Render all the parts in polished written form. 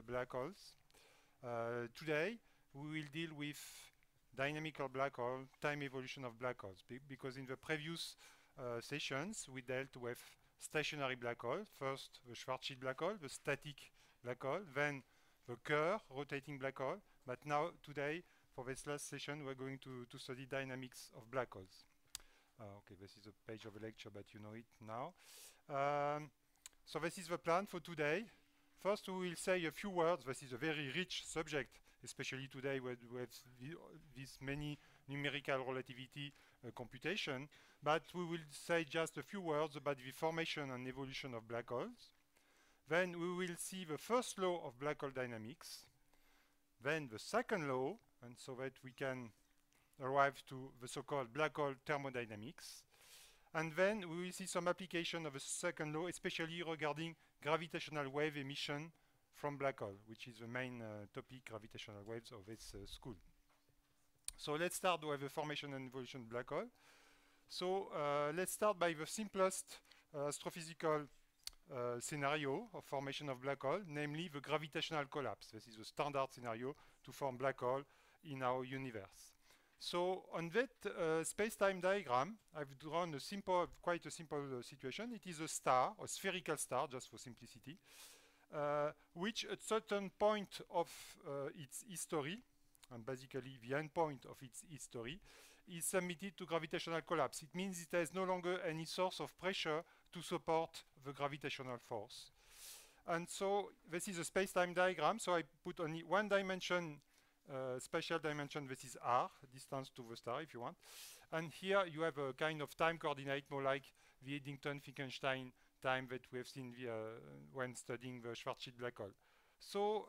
the black holes. Today, we will deal with dynamical black hole, time evolution of black holes, because in the previous sessions, we dealt with stationary black hole. First, the Schwarzschild black hole, the static black hole, then the Kerr rotating black hole. But now, today, for this last session, we're going to study dynamics of black holes. Okay, this is a page of a lecture, but you know it now. So this is the plan for today. First, we will say a few words. This is a very rich subject, especially today with this many numerical relativity computation. But we will say just a few words about the formation and evolution of black holes. Then we will see the first law of black hole dynamics. Then the second law, and so that we can arrive to the so-called black hole thermodynamics. And then we will see some application of the second law, especially regarding gravitational wave emission from black hole, which is the main topic, gravitational waves of this school. So let's start with the formation and evolution of black hole. So let's start by the simplest astrophysical scenario of formation of black hole, namely the gravitational collapse. This is the standard scenario to form black hole in our universe. So on that space-time diagram, I've drawn a simple, quite a simple situation. It is a star, a spherical star, just for simplicity, which at certain point of its history, and basically the end point of its history, is submitted to gravitational collapse. It means it has no longer any source of pressure to support the gravitational force. And so this is a space-time diagram. So I put only one dimension, spatial dimension. This is r, distance to the star, if you want. And here you have a kind of time coordinate, more like the Eddington-Finkelstein time that we have seen when studying the Schwarzschild black hole. So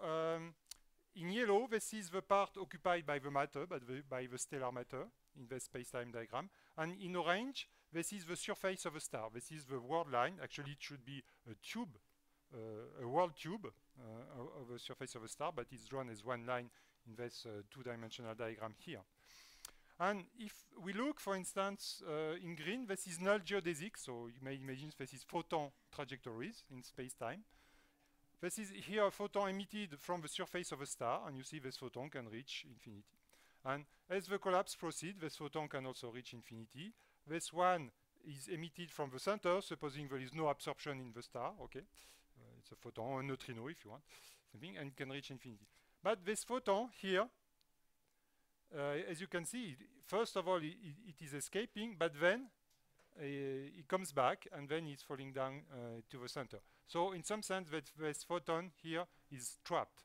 in yellow, this is the part occupied by the matter, by the stellar matter in the space-time diagram. And in orange, this is the surface of a star. This is the world line. Actually, it should be a tube, a world tube of the surface of a star, but it's drawn as one line in this two-dimensional diagram here. And if we look, for instance, in green, this is null geodesic, so you may imagine this is photon trajectories in space-time. This is here a photon emitted from the surface of a star, and you see this photon can reach infinity. And as the collapse proceeds, this photon can also reach infinity. This one is emitted from the center, supposing there is no absorption in the star, okay? It's a photon, a neutrino if you want, something, and it can reach infinity. But this photon here, as you can see, first of all, it is escaping, but then it comes back, and then it's falling down to the center. So in some sense, this photon here is trapped.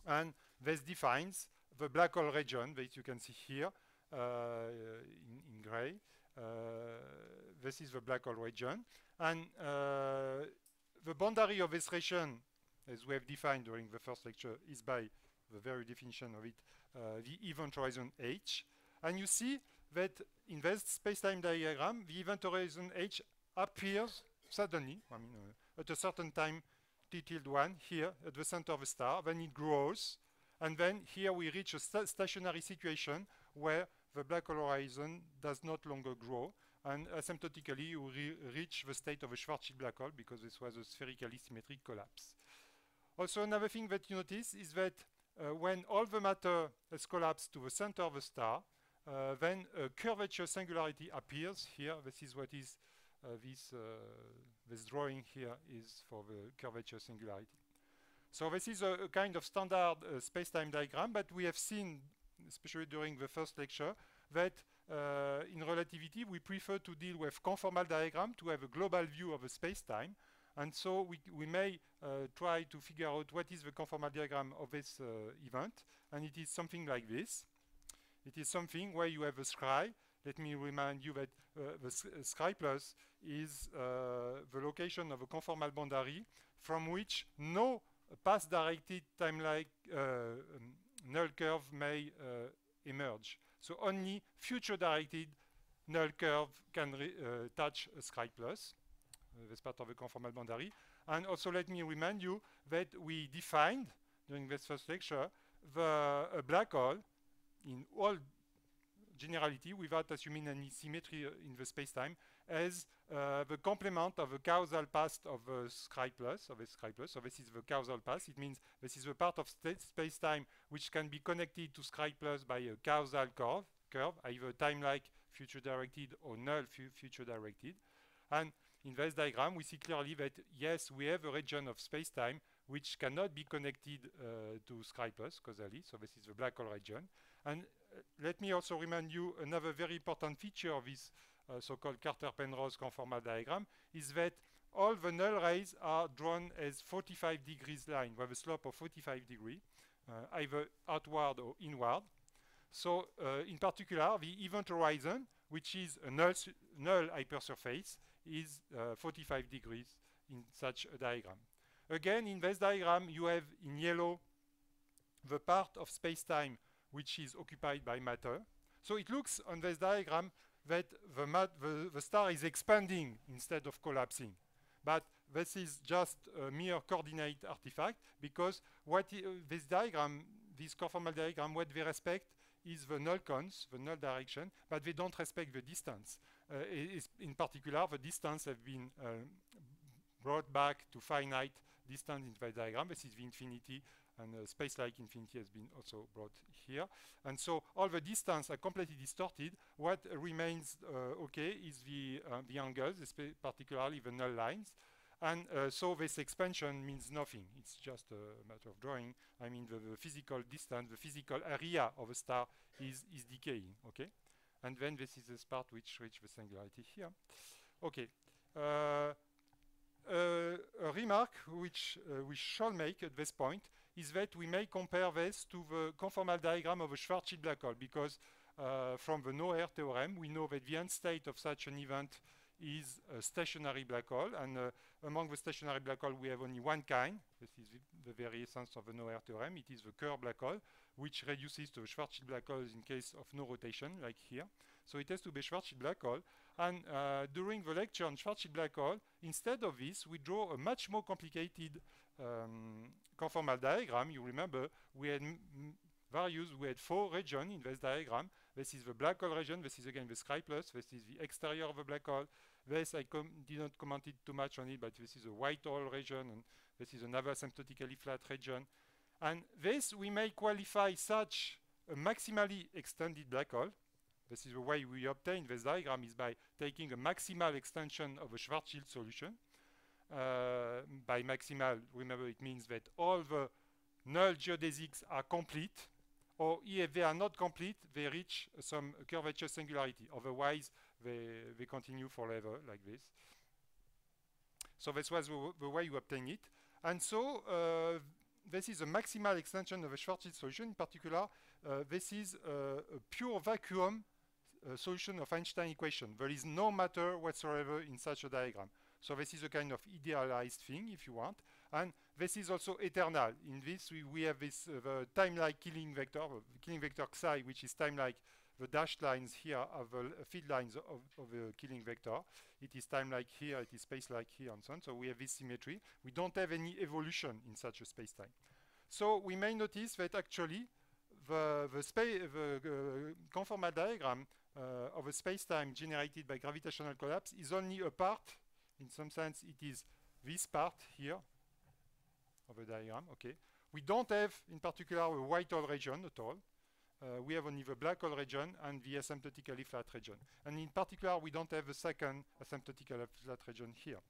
And this defines the black hole region that you can see here in gray. This is the black hole region. And the boundary of this region, as we have defined during the first lecture, is by the very definition of it, the event horizon h. And you see that in this space-time diagram, the event horizon h appears suddenly, I mean, at a certain time, t tilde 1, here at the center of the star. Then it grows. And then here we reach a stationary situation where the black hole horizon does not longer grow. And asymptotically, we reach the state of a Schwarzschild black hole because this was a spherically symmetric collapse. Also, another thing that you notice is that when all the matter has collapsed to the center of the star, then a curvature singularity appears here. This is what is this drawing here is for the curvature singularity. So this is a kind of standard space-time diagram, but we have seen, especially during the first lecture, that in relativity we prefer to deal with conformal diagram to have a global view of a space-time. And so we may try to figure out what is the conformal diagram of this event. And it is something like this. It is something where you have a scry. Let me remind you that the scry plus is the location of a conformal boundary from which no path-directed time-like null curve may emerge. So only future-directed null curve can touch a scry plus. This part of the conformal boundary. And also let me remind you that we defined during this first lecture a black hole in all generality without assuming any symmetry in the space-time as the complement of the causal path of a Scri plus, So this is the causal path. It means this is the part of space-time which can be connected to Scri plus by a causal curve, either time-like future-directed or null future-directed. And in this diagram, we see clearly that, yes, we have a region of space-time which cannot be connected to Scri plus causally. So this is the black hole region. And let me also remind you another very important feature of this so-called Carter-Penrose conformal diagram is that all the null rays are drawn as 45 degrees line with a slope of 45 degrees, either outward or inward. So in particular, the event horizon, which is a null hypersurface, is 45 degrees in such a diagram. Again, in this diagram, you have in yellow the part of space-time which is occupied by matter. So it looks on this diagram that the star is expanding instead of collapsing. But this is just a mere coordinate artifact, because what this diagram, this conformal diagram, what they respect is the null cons, the null direction, but they don't respect the distance. In particular, the distance have been brought back to finite distance in the diagram. This is the infinity, and space-like infinity has been also brought here. And so all the distance are completely distorted. What remains okay is the angles, particularly the null lines. And so this expansion means nothing. It's just a matter of drawing. I mean, the physical distance, the physical area of a star is decaying, okay? And then this is the part which reaches the singularity here. Okay. A remark which we shall make at this point is that we may compare this to the conformal diagram of a Schwarzschild black hole, because from the no-air theorem, we know that the end state of such an event is a stationary black hole, and among the stationary black hole, we have only one kind. This is the very essence of the no-air theorem. It is the Kerr black hole, which reduces to a Schwarzschild black hole in case of no rotation, like here. So it has to be a Schwarzschild black hole. And during the lecture on Schwarzschild black hole, instead of this, we draw a much more complicated conformal diagram. You remember, we had we had 4 regions in this diagram. This is the black hole region. This is again the Scri plus. This is the exterior of the black hole. This I didn't comment it too much on it, but this is a white hole region, and this is another asymptotically flat region. And this we may qualify such a maximally extended black hole. This is the way we obtain this diagram, is by taking a maximal extension of a Schwarzschild solution. By maximal, remember, it means that all the null geodesics are complete, or if they are not complete, they reach some curvature singularity. Otherwise, they continue forever like this. So this was the way you obtain it. And so this is a maximal extension of a Schwarzschild solution. In particular, this is a pure vacuum solution of Einstein equation. There is no matter whatsoever in such a diagram. So this is a kind of idealized thing, if you want. And this is also eternal. In this, we have this the time-like killing vector psi, which is time-like the dashed lines here of the field lines of the killing vector. It is time-like here, it is space-like here, and so on. So we have this symmetry. We don't have any evolution in such a space-time. So we may notice that actually the conformal diagram of a space-time generated by gravitational collapse is only a part. In some sense, it is this part here of the diagram. Okay, we don't have, in particular, a white hole region at all. We have only the black hole region and the asymptotically flat region. And in particular, we don't have the second asymptotically flat region here.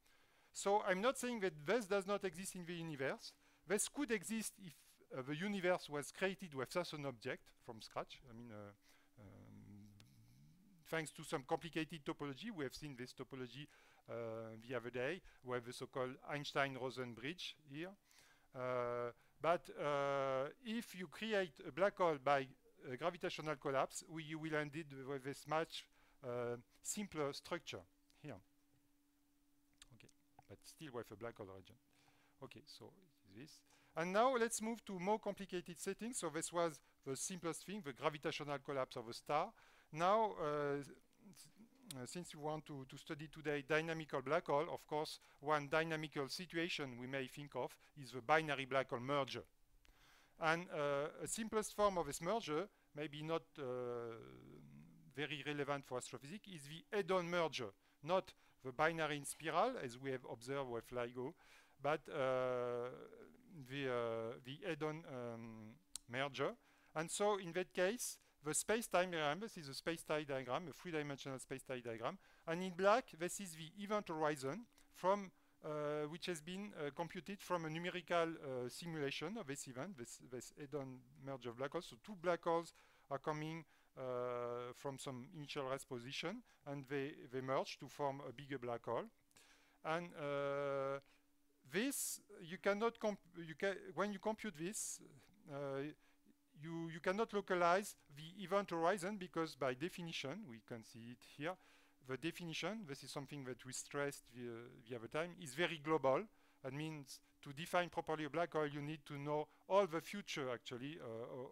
So I'm not saying that this does not exist in the universe. This could exist if the universe was created with such an object from scratch. I mean, thanks to some complicated topology. We have seen this topology the other day. We have the so-called Einstein-Rosen bridge here. But if you create a black hole by gravitational collapse, you will end it with this much simpler structure here. Okay, but still with a black hole region. Okay, so it is this. And now let's move to more complicated settings. So this was the simplest thing, the gravitational collapse of a star. Now, since you want to study today dynamical black hole, of course, one dynamical situation we may think of is the binary black hole merger. And a simplest form of this merger, maybe not very relevant for astrophysics, is the head-on merger. not the binary in spiral as we have observed with LIGO, but the head-on merger. And so in that case, the space-time diagram, this is a space-time diagram, a three-dimensional space-time diagram. And in black, this is the event horizon from which has been computed from a numerical simulation of this event, this head-on merge of black holes. So two black holes are coming from some initial rest position, and they merge to form a bigger black hole. And this, you cannot, when you compute this, you cannot localize the event horizon because by definition, we can see it here, the definition, this is something that we stressed the other time, is very global. That means to define properly a black hole, you need to know all the future actually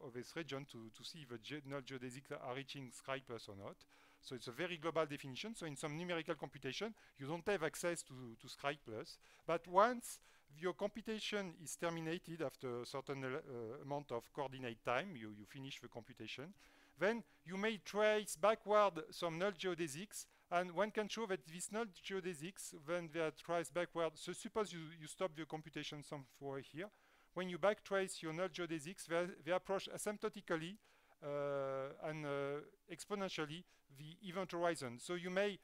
of this region to see if the null geodesics are reaching Sky plus or not. So it's a very global definition. So in some numerical computation, you don't have access to Sky plus. But once your computation is terminated after a certain amount of coordinate time, you finish the computation, then you may trace backward some null geodesics, and one can show that these null geodesics, when they are traced backward, so suppose you stop the computation somewhere here. When you backtrace your null geodesics, they approach asymptotically and exponentially the event horizon. So you may,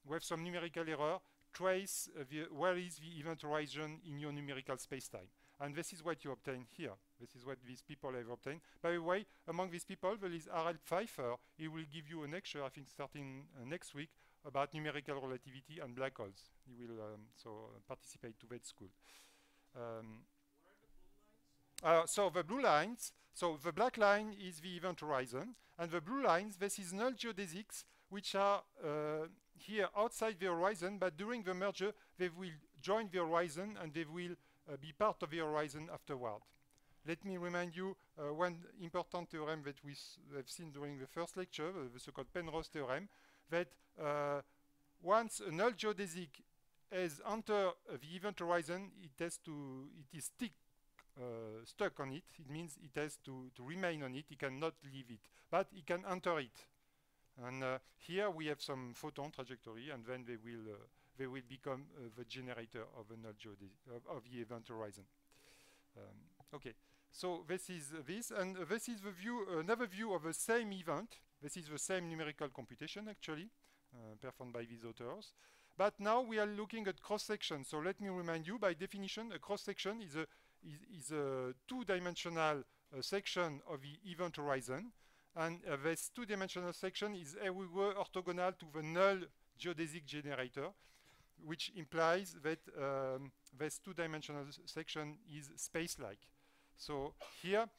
with some numerical error, trace where is the event horizon in your numerical space-time. And this is what you obtain here. This is what these people have obtained. By the way, among these people, there is Harald Pfeiffer. He will give you a lecture, I think, starting next week, about numerical relativity and black holes. He will participate to that school. So the blue lines, so the black line is the event horizon, and the blue lines, this is null geodesics, which are here outside the horizon, but during the merger, they will join the horizon, and they will be part of the horizon afterward. Let me remind you one important theorem that we have seen during the first lecture, the so-called Penrose theorem, that once a null geodesic has entered the event horizon, it is stuck on it. It means it has to remain on it. It cannot leave it, but it can enter it. And here we have some photon trajectory, and then they will become the generator of a null geodesic of the event horizon. Okay, so this is this, and this is the view, another view of the same event. This is the same numerical computation actually performed by these authors. But now we are looking at cross-section. So let me remind you, by definition, a cross-section is a two-dimensional section of the event horizon. And this two-dimensional section is everywhere orthogonal to the null geodesic generator, which implies that this two-dimensional section is space-like. So here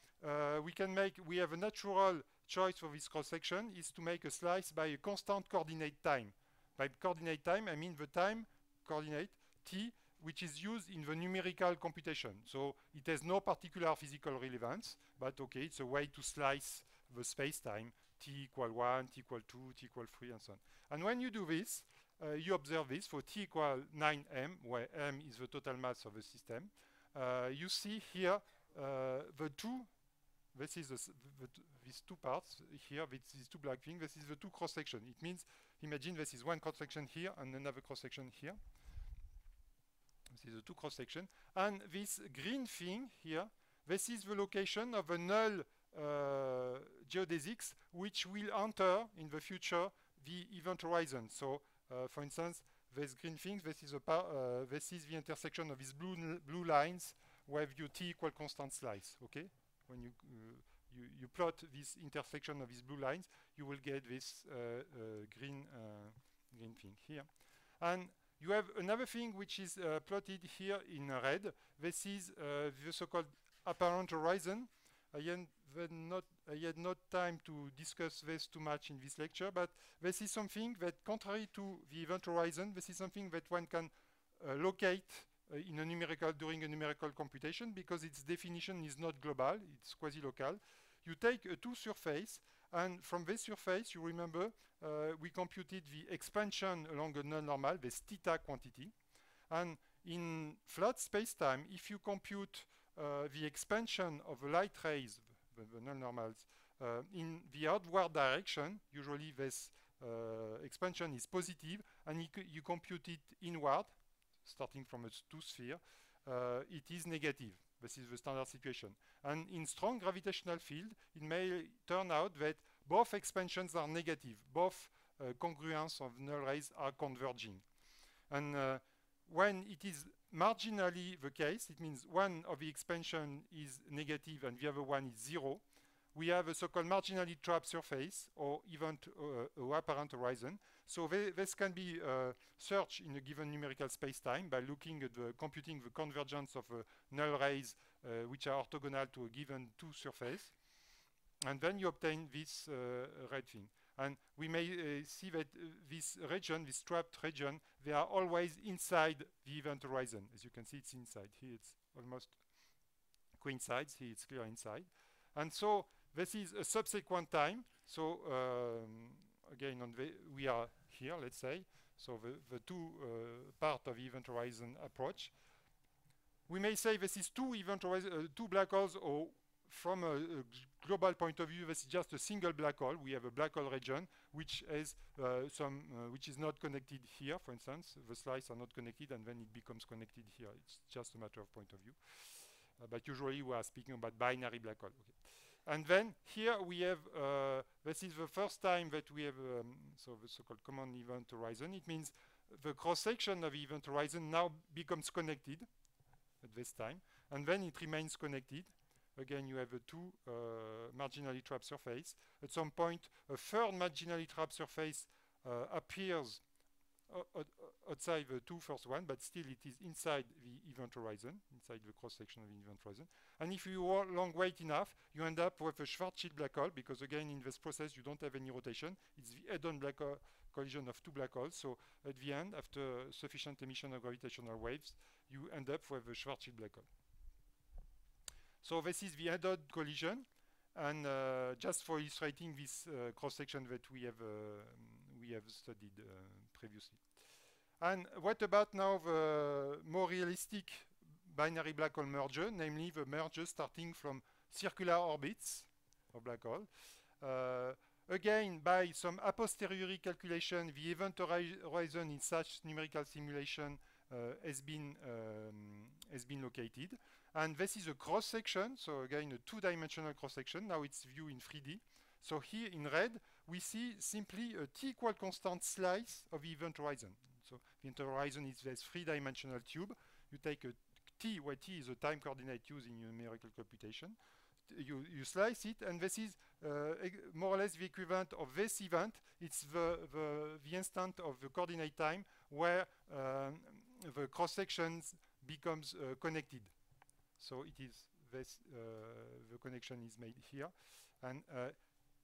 we have a natural choice for this cross-section is to make a slice by a constant coordinate time. By coordinate time, I mean the time coordinate t, which is used in the numerical computation. So it has no particular physical relevance, but okay, it's a way to slice the space-time, t equal 1, t equal 2, t equal 3, and so on. And when you do this, you observe this for t equal 9m, where m is the total mass of the system. You see here the two, this is these two parts here, these two black things, this is the two cross-section. It means, imagine this is one cross-section here and another cross-section here. This is the two cross-section. And this green thing here, this is the location of a null geodesics which will enter in the future the event horizon. So for instance, this green thing, this is the intersection of these blue lines with your t equal constant slice. Okay, when you plot this intersection of these blue lines, you will get this green thing here. And you have another thing which is plotted here in red. This is the so-called apparent horizon. I had not time to discuss this too much in this lecture, but this is something that, contrary to the event horizon, this is something that one can locate during a numerical computation, because its definition is not global, it's quasi-local. You take a two surface, and from this surface, you remember, we computed the expansion along a non-normal, this theta quantity. And in flat space-time, if you compute the expansion of the light rays, the non-normals, in the outward direction, usually this expansion is positive, and you compute it inward, starting from a two sphere, it is negative. This is the standard situation. And in strong gravitational field, it may turn out that both expansions are negative. Both congruence of null rays are converging. And when it is marginally the case, it means one of the expansion is negative and the other one is zero. We have a so-called marginally trapped surface or even a apparent horizon. So this can be searched in a given numerical space-time by looking at computing the convergence of null rays which are orthogonal to a given two surface. And then you obtain this red thing. And we may see that this region, this trapped region, they are always inside the event horizon. As you can see, it's inside. Here it's almost coincides. Here it's clear inside. And so this is a subsequent time. So again, we are here, let's say. So the two part of event horizon approach. We may say this is two black holes, or from a global point of view, this is just a single black hole. We have a black hole region which has which is not connected here. For instance, the slices are not connected, and then it becomes connected here. It's just a matter of point of view. But usually we are speaking about binary black hole. Okay. And then here we have, this is the first time that we have so the so-called common event horizon. It means the cross-section of the event horizon now becomes connected at this time, and then it remains connected. Again, you have a two marginally trapped surface. At some point, a third marginally trapped surface appears outside the two first one, but still it is inside the event horizon, inside the cross-section of the event horizon. And if you long wait enough, you end up with a Schwarzschild black hole, because again, in this process, you don't have any rotation. It's the head-on black hole collision of two black holes. So at the end, after sufficient emission of gravitational waves, you end up with a Schwarzschild black hole. So this is the head-on collision, and just for illustrating this cross-section that we have studied previously. And what about now the more realistic binary black hole merger, namely the merger starting from circular orbits of black hole? Again, by some a posteriori calculation, the event horizon in such numerical simulation has been located. And this is a cross-section, so again, a two-dimensional cross-section. Now it's viewed in 3D. So here in red, we see simply a t-equal constant slice of the event horizon. So the event horizon is this three-dimensional tube. You take a t, where t is a time coordinate used in numerical computation. You slice it, and this is more or less the equivalent of this event. It's the instant of the coordinate time where the cross-sections becomes connected. So it is this, the connection is made here. And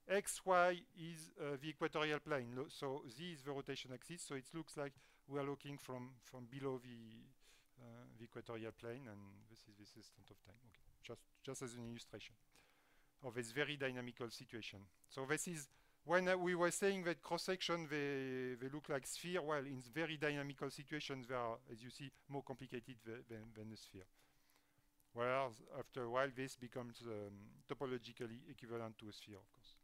x, y is the equatorial plane. So z is the rotation axis. So it looks like we are looking from below the equatorial plane, and this is this instant of time. Okay, just as an illustration of this very dynamical situation. So this is when we were saying that cross-section, they look like sphere. Well, in very dynamical situations, they are, as you see, more complicated than a sphere. Whereas after a while, this becomes topologically equivalent to a sphere, of course.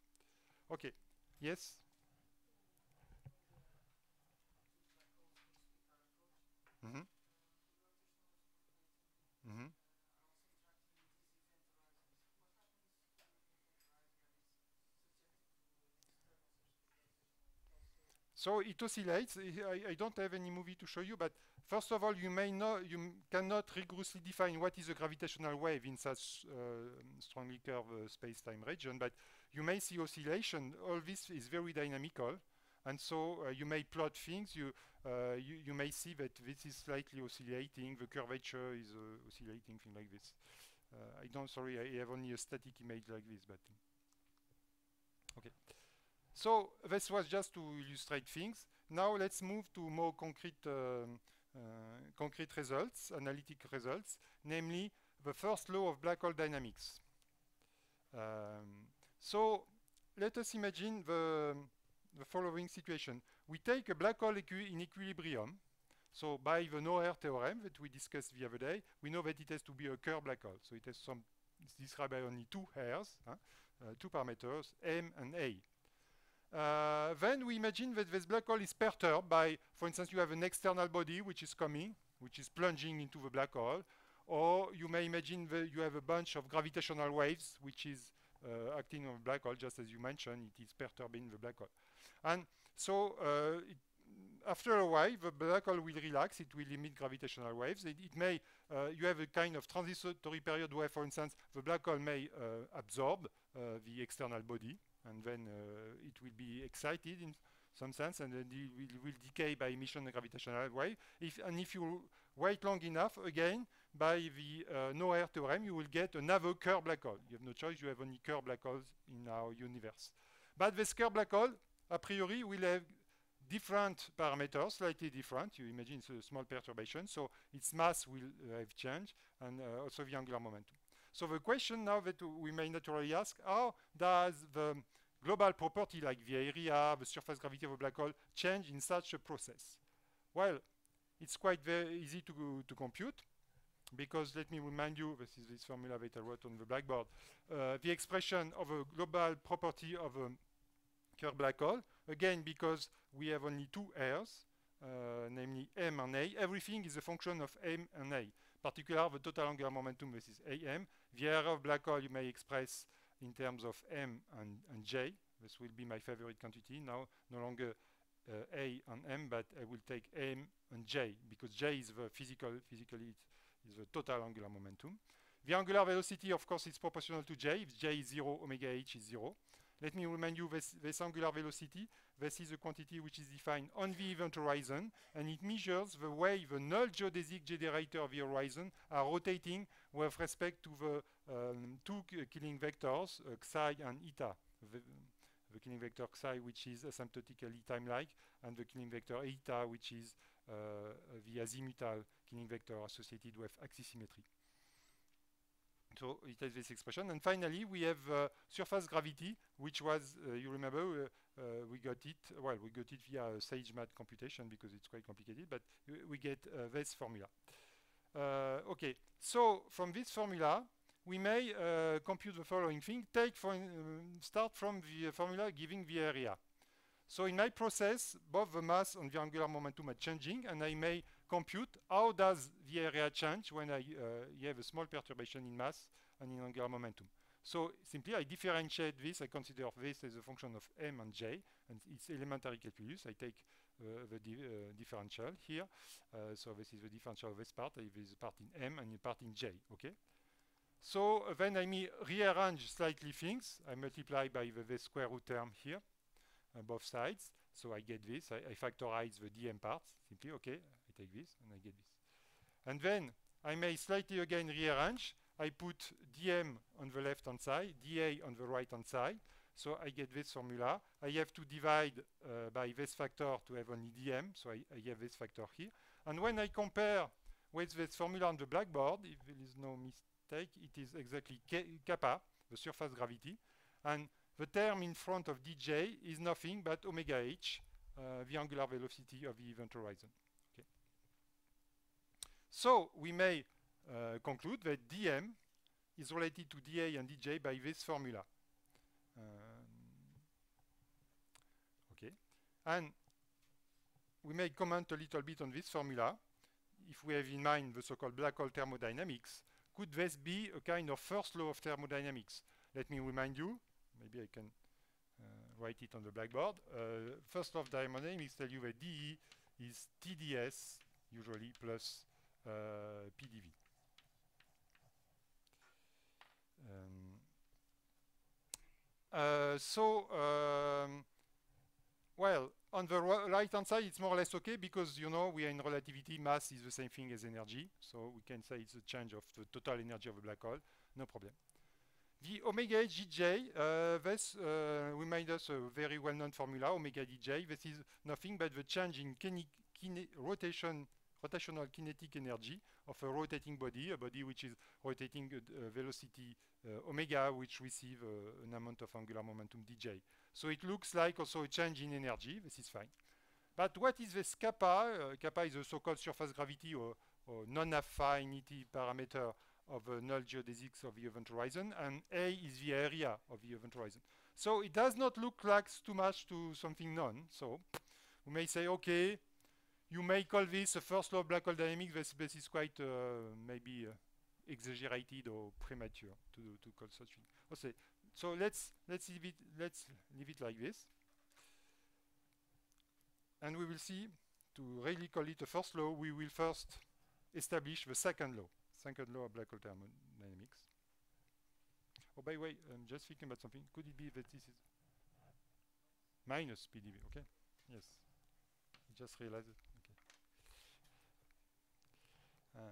Okay, yes? Mm-hmm. Mm-hmm. So it oscillates. I don't have any movie to show you, but first of all, you cannot rigorously define what is a gravitational wave in such strongly curved space-time region, but you may see oscillation. All this is very dynamical, and so you may plot things. You may see that this is slightly oscillating. The curvature is oscillating, thing like this. Sorry, I have only a static image like this, but okay. So this was just to illustrate things. Now let's move to more concrete results, analytic results, namely the first law of black hole dynamics. So let us imagine the following situation. We take a black hole in equilibrium. So by the Noether theorem that we discussed the other day, we know that it has to be a Kerr black hole. So it has it's described by only two hairs, two parameters, M and A. Then we imagine that this black hole is perturbed by, for instance, you have an external body which is coming, which is plunging into the black hole, or you may imagine that you have a bunch of gravitational waves which is acting on the black hole, just as you mentioned, it is perturbing the black hole. And so after a while, the black hole will relax, it will emit gravitational waves. It may, you have a kind of transitory period where, for instance, the black hole may absorb the external body, and then it will be excited in some sense, and then it will decay by emission of gravitational wave. And if you wait long enough, again, by the No-Air theorem, you will get another Kerr black hole. You have no choice, you have only Kerr black holes in our universe. But this Kerr black hole, a priori, will have different parameters, slightly different. You imagine it's a small perturbation, so its mass will have changed, and also the angular momentum. So the question now that we may naturally ask, how does the global property like the area, the surface gravity of a black hole change in such a process? Well, it's quite very easy to compute, because let me remind you, this is this formula that I wrote on the blackboard, the expression of a global property of a Kerr black hole, again, because we have only two airs, namely m and a. Everything is a function of m and a. Particular, the total angular momentum, this is am. The area of black hole you may express in terms of m and j. This will be my favorite quantity. Now, no longer a and m, but I will take m and j, because j is the physically is the total angular momentum. The angular velocity, of course, is proportional to j. If j is 0, omega h is 0. Let me remind you this angular velocity. This is a quantity which is defined on the event horizon, and it measures the way the null geodesic generator of the horizon are rotating with respect to the two Killing vectors, psi and eta. The Killing vector psi, which is asymptotically time-like, and the Killing vector eta, which is the azimuthal Killing vector associated with axis symmetry. So it has this expression. And finally, we have surface gravity, which was, you remember, we got it via SageMath computation because it's quite complicated, but we get this formula. Okay, so from this formula, we may compute the following thing. Start from the formula giving the area. So in my process, both the mass and the angular momentum are changing, and I may compute how does the area change when I have a small perturbation in mass and in angular momentum. So simply I differentiate this, I consider this as a function of m and j, and it's elementary calculus. I take the differential here. So this is the differential of this part. There is a part in m and a part in j, okay? So then I may rearrange slightly things. I multiply by the square root term here, both sides. So I get this. I factorize the dm parts, simply, okay? I take this and I get this. And then I may slightly again rearrange. I put dm on the left hand side, dA on the right hand side. So I get this formula. I have to divide by this factor to have only dm. So I have this factor here. And when I compare with this formula on the blackboard, if there is no mistake, it is exactly kappa, the surface gravity. And the term in front of dj is nothing but omega h, the angular velocity of the event horizon. Okay. So we may conclude that dm is related to dA and dj by this formula. Okay. And we may comment a little bit on this formula. If we have in mind the so-called black hole thermodynamics, could this be a kind of first law of thermodynamics? Let me remind you. Maybe I can write it on the blackboard. First law of thermodynamics tells you that dE is TdS, usually, plus PdV. Well, on the right-hand side, it's more or less okay because, you know, we are in relativity. Mass is the same thing as energy. So we can say it's a change of the total energy of a black hole. No problem. The omega dj, this reminds us a very well-known formula, omega dj. This is nothing but the change in rotational kinetic energy of a rotating body, a body which is rotating velocity omega, which receive an amount of angular momentum dj. So it looks like also a change in energy. This is fine. But what is this kappa? Kappa is a so-called surface gravity or non-affinity parameter of a null geodesics of the event horizon, and A is the area of the event horizon. So it does not look like too much to something known. So we may say, okay, you may call this a first law of black hole dynamics. This is quite maybe exaggerated or premature to call such thing. Okay, so let's leave it like this, and we will see. To really call it a first law, we will first establish the second law of black hole thermodynamics. Oh, by the way, I'm just thinking about something. Could it be that this is minus PdV? Okay, yes. I just realized it. Okay.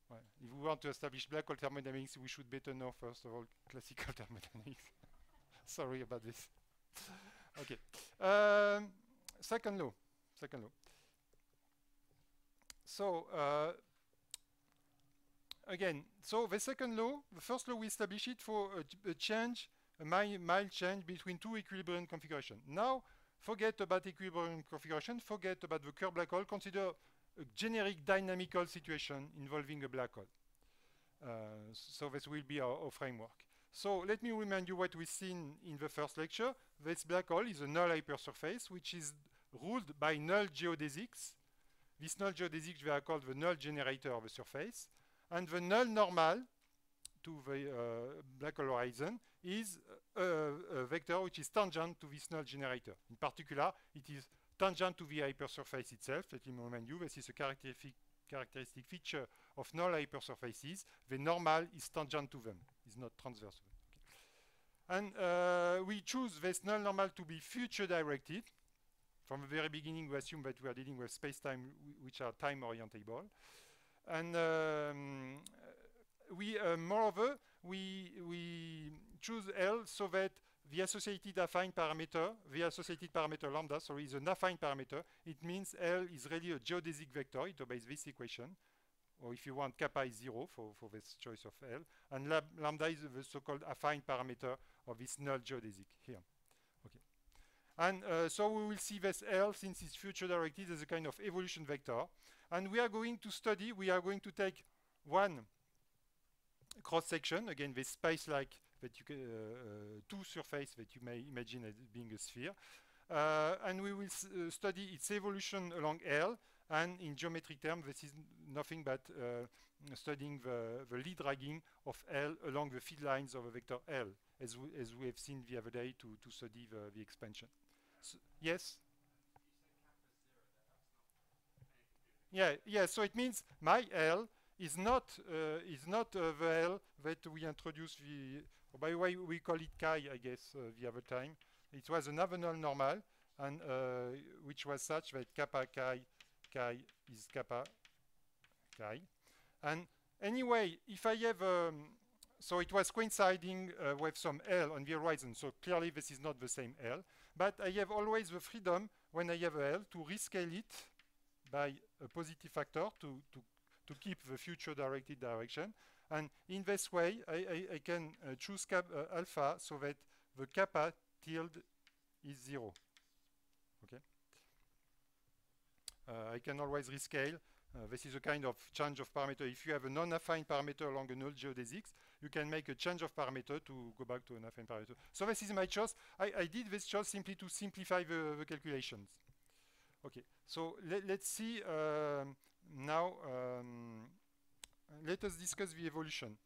Well, if we want to establish black hole thermodynamics, we should better know first of all classical thermodynamics. Sorry about this. Okay. Second law. So again, so the second law, the first law we establish it for a mild change between two equilibrium configurations. Now, forget about equilibrium configuration, forget about the Kerr black hole, consider a generic dynamical situation involving a black hole. So this will be our framework. So let me remind you what we've seen in the first lecture. This black hole is a null hypersurface, which is ruled by null geodesics. This null geodesics, they are called the null generator of the surface. And the null normal to the black hole horizon is a vector which is tangent to this null generator. In particular, it is tangent to the hypersurface itself. Let me remind you, this is a characteristic feature of null hypersurfaces. The normal is tangent to them, is not transverse. Okay. And we choose this null normal to be future directed. From the very beginning, we assume that we are dealing with space-time which are time orientable. And moreover, we choose L so that the associated parameter lambda, is an affine parameter. It means L is really a geodesic vector. It obeys this equation. Or if you want, kappa is 0 for this choice of L. And lambda is the so-called affine parameter of this null geodesic here. Okay. And so we will see this L, since it's future directed, as a kind of evolution vector. And we are going to take one cross section, again, this space-like that you can, two surface that you may imagine as being a sphere. And we will study its evolution along L. And in geometric terms, this is nothing but studying the lead dragging of L along the feed lines of a vector L, as we have seen the other day to study the expansion. So, yes? Yeah, so it means my L is not the L that we introduced by the way, we call it chi, I guess, the other time. It was another null normal, and which was such that kappa chi is kappa chi. And anyway, if I have, so it was coinciding with some L on the horizon, so clearly this is not the same L, but I have always the freedom when I have a L to rescale it by a positive factor to keep the future directed direction. And in this way, I can choose alpha so that the kappa tilde is 0. Okay. I can always rescale. This is a kind of change of parameter. If you have a non-affine parameter along a null geodesics, you can make a change of parameter to go back to an affine parameter. So this is my choice. I did this choice simply to simplify the calculations. Okay, so let's see now. Let us discuss the evolution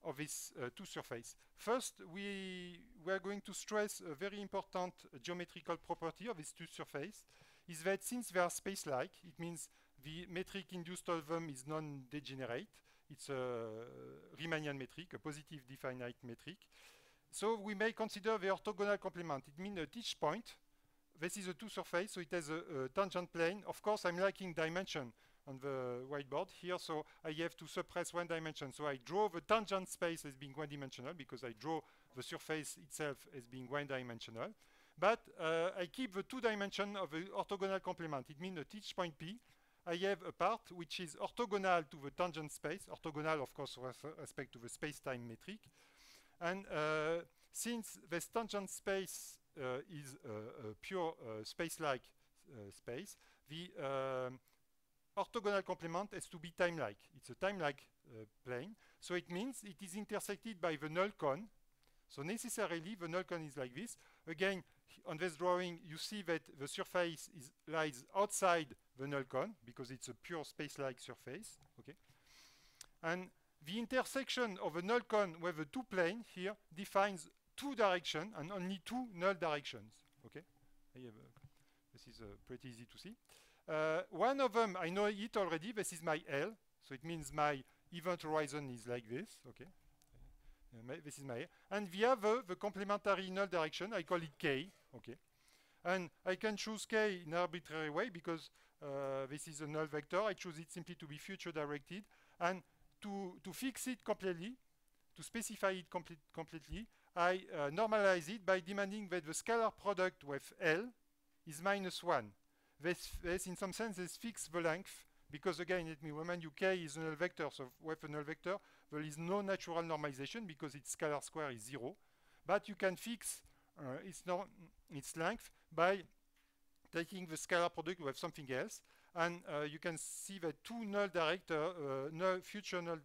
of these two surfaces. First, we are going to stress a very important geometrical property of these two surfaces, is that since they are space-like, it means the metric induced of them is non-degenerate. It's a Riemannian metric, a positive definite metric. So we may consider the orthogonal complement. It means at each point, this is a two surface, so it has a tangent plane. Of course, I'm lacking dimension on the whiteboard here, so I have to suppress one dimension. So I draw the tangent space as being one-dimensional because I draw the surface itself as being one-dimensional. But I keep the two dimension of the orthogonal complement. It means at each point P, I have a part which is orthogonal to the tangent space, orthogonal, of course, with respect to the space-time metric. And since this tangent space is a pure space-like space, the orthogonal complement has to be time-like. It's a time-like plane. So it means it is intersected by the null cone. So necessarily, the null cone is like this. Again, on this drawing, you see that the surface lies outside the null cone because it's a pure space-like surface. Okay, and the intersection of the null cone with the two planes here defines two directions and only two null directions. Okay, this is pretty easy to see. One of them, I know it already. This is my L, so it means my event horizon is like this. Okay. This is my, and the other, the complementary null direction, I call it K, okay? And I can choose K in an arbitrary way because this is a null vector. I choose it simply to be future directed. And to fix it completely, to specify it completely, I normalize it by demanding that the scalar product with L is -1. This in some sense, is fix the length, because again, let me remind you, K is a null vector, so with a null vector, there is no natural normalization because its scalar square is 0. But you can fix its length by taking the scalar product with something else. And you can see that two future null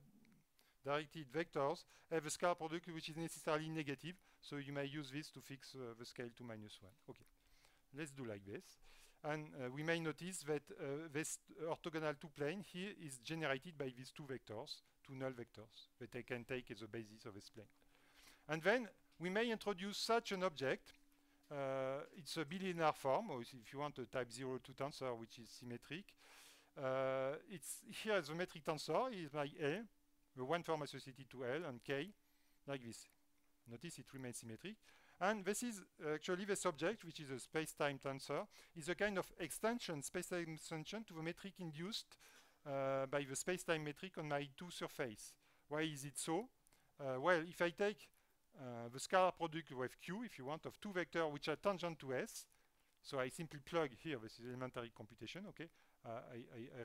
directed vectors have a scalar product which is necessarily negative. So you may use this to fix the scale to -1. Okay, let's do like this. And we may notice that this orthogonal two-plane here is generated by these two vectors, two null vectors, that I can take as a basis of this plane. And then we may introduce such an object. It's a bilinear form, or if you want a type 0-2 tensor, which is symmetric. It's here the metric tensor is my A, the one form associated to L, and K, like this. Notice it remains symmetric. And this is actually this object, which is a space-time tensor, is a kind of extension, space-time extension to the metric induced by the space-time metric on my 2 surface. Why is it so? Well, if I take the scalar product with Q, if you want, of two vectors which are tangent to S, so I simply plug here, this is elementary computation, okay? I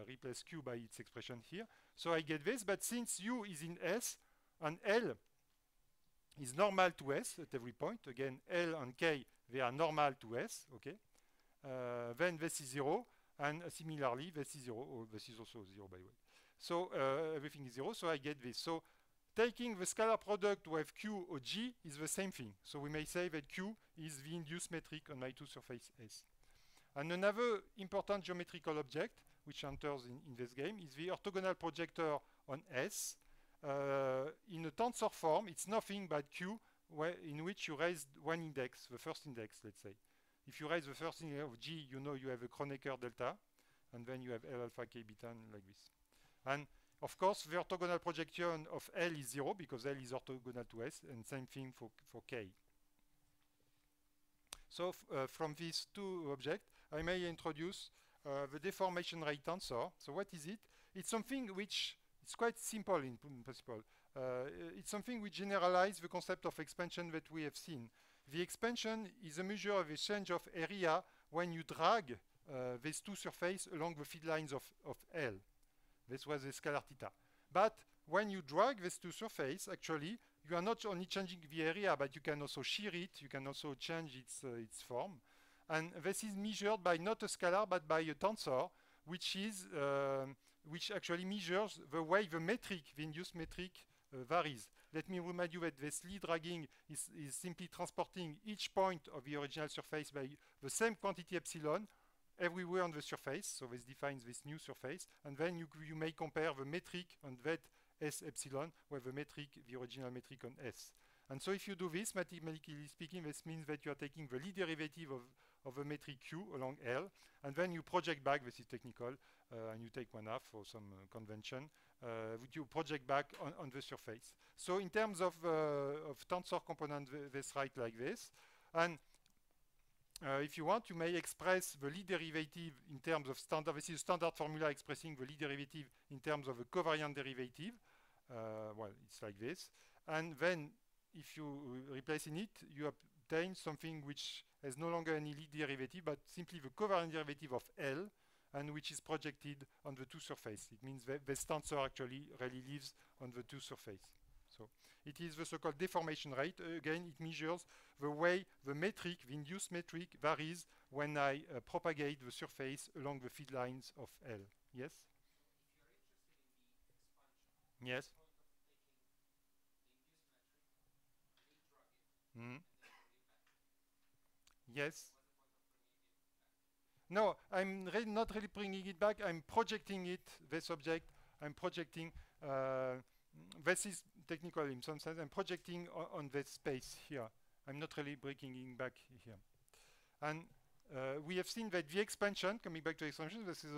replace Q by its expression here. So I get this, but since U is in S, and L is normal to S at every point. Again, L and K, they are normal to S, okay? Then this is 0, and similarly, this is 0. Oh, this is also 0, by the way. So everything is 0, so I get this. So taking the scalar product with Q or G is the same thing. So we may say that Q is the induced metric on my 2 surface S. And another important geometrical object, which enters in this game, is the orthogonal projector on S. In a tensor form, it's nothing but Q, in which you raise one index, the first index, let's say. If you raise the first index of G, you know you have a Kronecker delta, and then you have L alpha K beta like this. And of course, the orthogonal projection of L is 0 because L is orthogonal to S, and same thing for K. So from these two objects, I may introduce the deformation rate tensor. So what is it? It's something which it's quite simple in principle. It's something which generalizes the concept of expansion that we have seen. The expansion is a measure of the change of area when you drag these two surfaces along the feed lines of L. This was the scalar theta. But when you drag these two surfaces, actually, you are not only changing the area, but you can also shear it. You can also change its form. And this is measured by not a scalar, but by a tensor, which actually measures the way the metric, the induced metric, varies. Let me remind you that this Lie dragging is simply transporting each point of the original surface by the same quantity epsilon everywhere on the surface. So this defines this new surface. And then you may compare the metric on that S epsilon with the metric, the original metric on S. And so if you do this, mathematically speaking, this means that you are taking the Lie derivative of the metric Q along L, and then you project back, this is technical, and you take 1/2 for some convention, you project back on the surface. So in terms of tensor component, this write like this. And if you want, you may express the Lie derivative in terms of standard. This is a standard formula expressing the Lie derivative in terms of a covariant derivative. Well, it's like this. And then if you replace in it, you obtain something which has no longer any Lie derivative, but simply the covariant derivative of L, and which is projected on the two surfaces. It means that this tensor actually really lives on the two surfaces. So it is the so-called deformation rate. Again, it measures the way the metric, the induced metric, varies when I propagate the surface along the feed lines of L. Yes? Yes? Mm. Yes? No, I'm not really bringing it back. I'm projecting it, this object. I'm projecting, this is technical in some sense. I'm projecting on this space here. I'm not really bringing it back here. And we have seen that the expansion, coming back to expansion, this is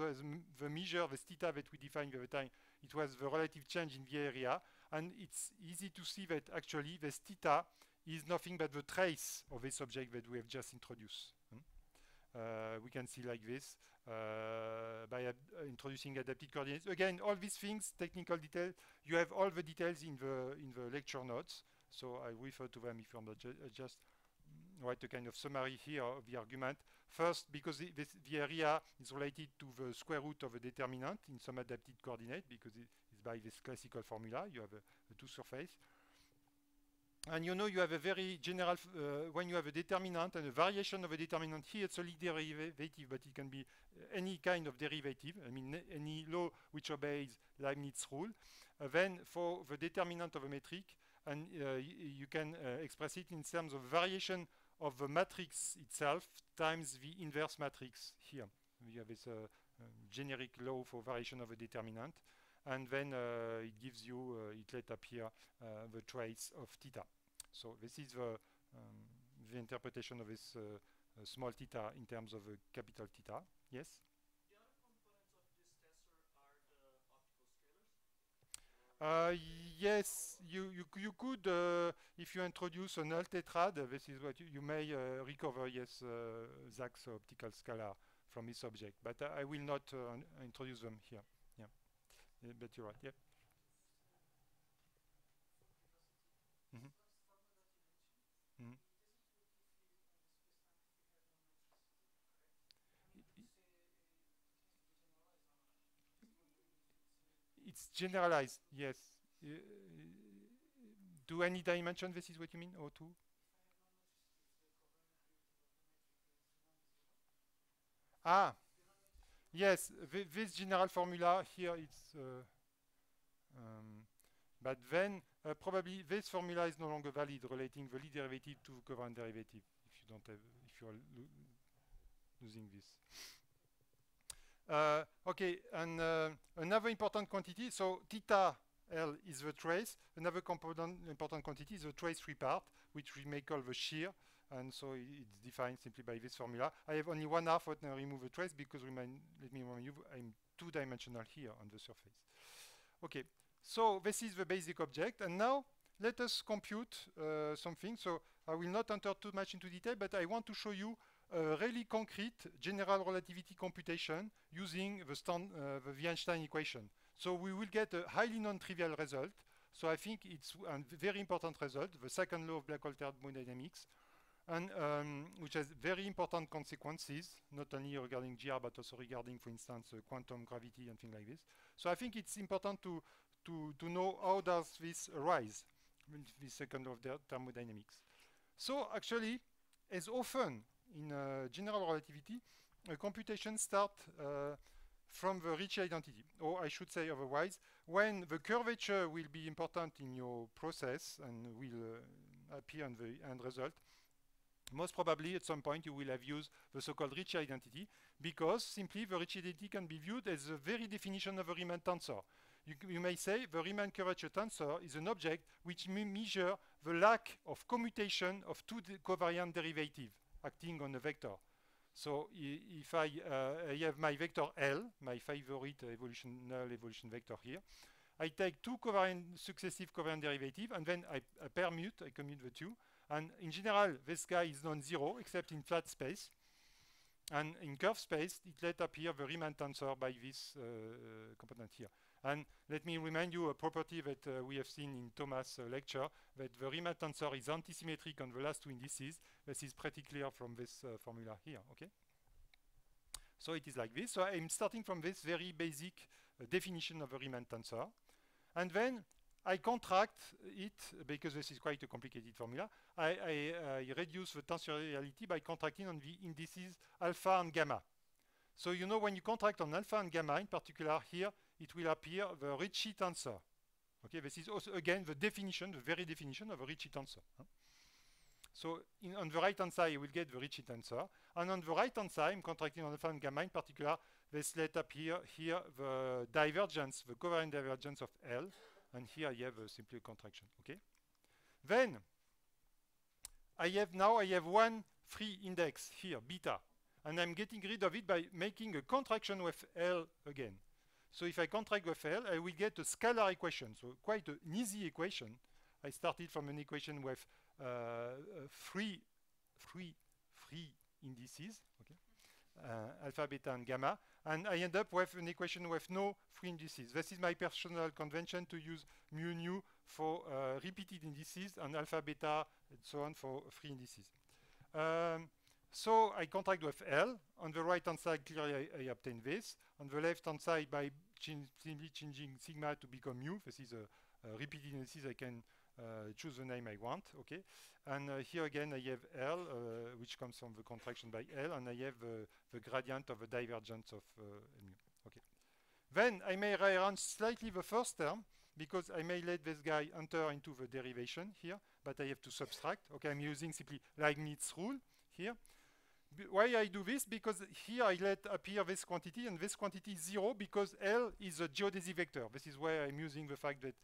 the measure, the theta that we defined at the time. It was the relative change in the area. And it's easy to see that actually this theta is nothing but the trace of this object that we have just introduced. We can see like this by introducing adapted coordinates. Again, all these things, technical detail, you have all the details in the lecture notes. So I refer to them if you're not just write a kind of summary here of the argument. First, because the area is related to the square root of a determinant in some adapted coordinate, because it's by this classical formula. You have a two surface. And you know you have a very general, when you have a determinant and a variation of a determinant, here it's only derivative, but it can be any kind of derivative. I mean, any law which obeys Leibniz rule. Then for the determinant of a metric, and you can express it in terms of variation of the matrix itself times the inverse matrix here. We have this generic law for variation of a determinant. And then it gives you, it let appear the trace of theta. So this is the interpretation of this small theta in terms of a capital theta. Yes? The other components of this tensor are the optical scalars? Yes, you could, if you introduce a null tetrad, this is what you may recover, yes, Zach's optical scalar from this object. But I will not introduce them here. Yeah, but you're right, yeah. Mm-hmm. Mm-hmm. It's generalized, yes. Do any dimension, this is what you mean, O2? Ah, yes, this general formula here, it's, but then probably this formula is no longer valid relating the Lie derivative to covariant derivative if you don't have, if you are losing this. Okay, and another important quantity, so theta L is the trace. Another important quantity is the trace repart, which we may call the shear, and so it's defined simply by this formula. I have only one half when I remove the trace because let me remind you, I'm two-dimensional here on the surface. Okay, so this is the basic object, and now let us compute something. So I will not enter too much into detail, but I want to show you a really concrete general relativity computation using the Einstein equation. So we will get a highly non-trivial result. So I think it's a very important result, the second law of black hole thermodynamics, and which has very important consequences, not only regarding GR, but also regarding, for instance, quantum gravity and things like this. So I think it's important to know how does this arise, this second law of thermodynamics. So actually, as often in general relativity, a computation starts from the Ricci identity, or I should say otherwise, when the curvature will be important in your process and will appear in the end result, most probably at some point you will have used the so-called Ricci identity, because simply the Ricci identity can be viewed as the very definition of a Riemann tensor. You may say the Riemann curvature tensor is an object which measures the lack of commutation of two covariant derivatives acting on a vector. So if I have my vector L, my favorite null evolution vector here, I take two successive covariant derivatives, and then I commute the two. And in general, this guy is non-zero, except in flat space. And in curved space, it let appear the Riemann tensor by this component here. And let me remind you a property that we have seen in Thomas' lecture, that the Riemann tensor is antisymmetric on the last two indices. This is pretty clear from this formula here, okay? So it is like this. So I'm starting from this very basic definition of a Riemann tensor. And then I contract it, because this is quite a complicated formula. I reduce the tensoriality by contracting on the indices alpha and gamma. So you know when you contract on alpha and gamma, in particular here, it will appear the Ricci tensor. Okay, this is also again the definition, the very definition of a Ricci tensor. So on the right hand side, you will get the Ricci tensor, and on the right hand side, I'm contracting on alpha and gamma. In particular, this let appear here the divergence, the covariant divergence of L, and here I have a simple contraction. Okay. Then I have one free index here, beta, and I'm getting rid of it by making a contraction with L again. So if I contract with L, I will get a scalar equation. So quite an easy equation. I started from an equation with free indices, okay, alpha, beta, and gamma, and I end up with an equation with no free indices. This is my personal convention to use mu nu for repeated indices and alpha, beta, and so on for free indices. So I contract with L. On the right hand side, clearly I obtain this. On the left hand side, by simply changing sigma to become mu, this is a repeated indices, I can choose the name I want, okay? And here again I have L, which comes from the contraction by L, and I have the gradient of the divergence of mu, okay? Then I may rearrange slightly the first term, because I may let this guy enter into the derivation here, but I have to subtract. Okay, I'm using simply Leibniz rule here. Why I do this? Because here I let appear this quantity, and this quantity is 0 because L is a geodesic vector. This is why I'm using the fact that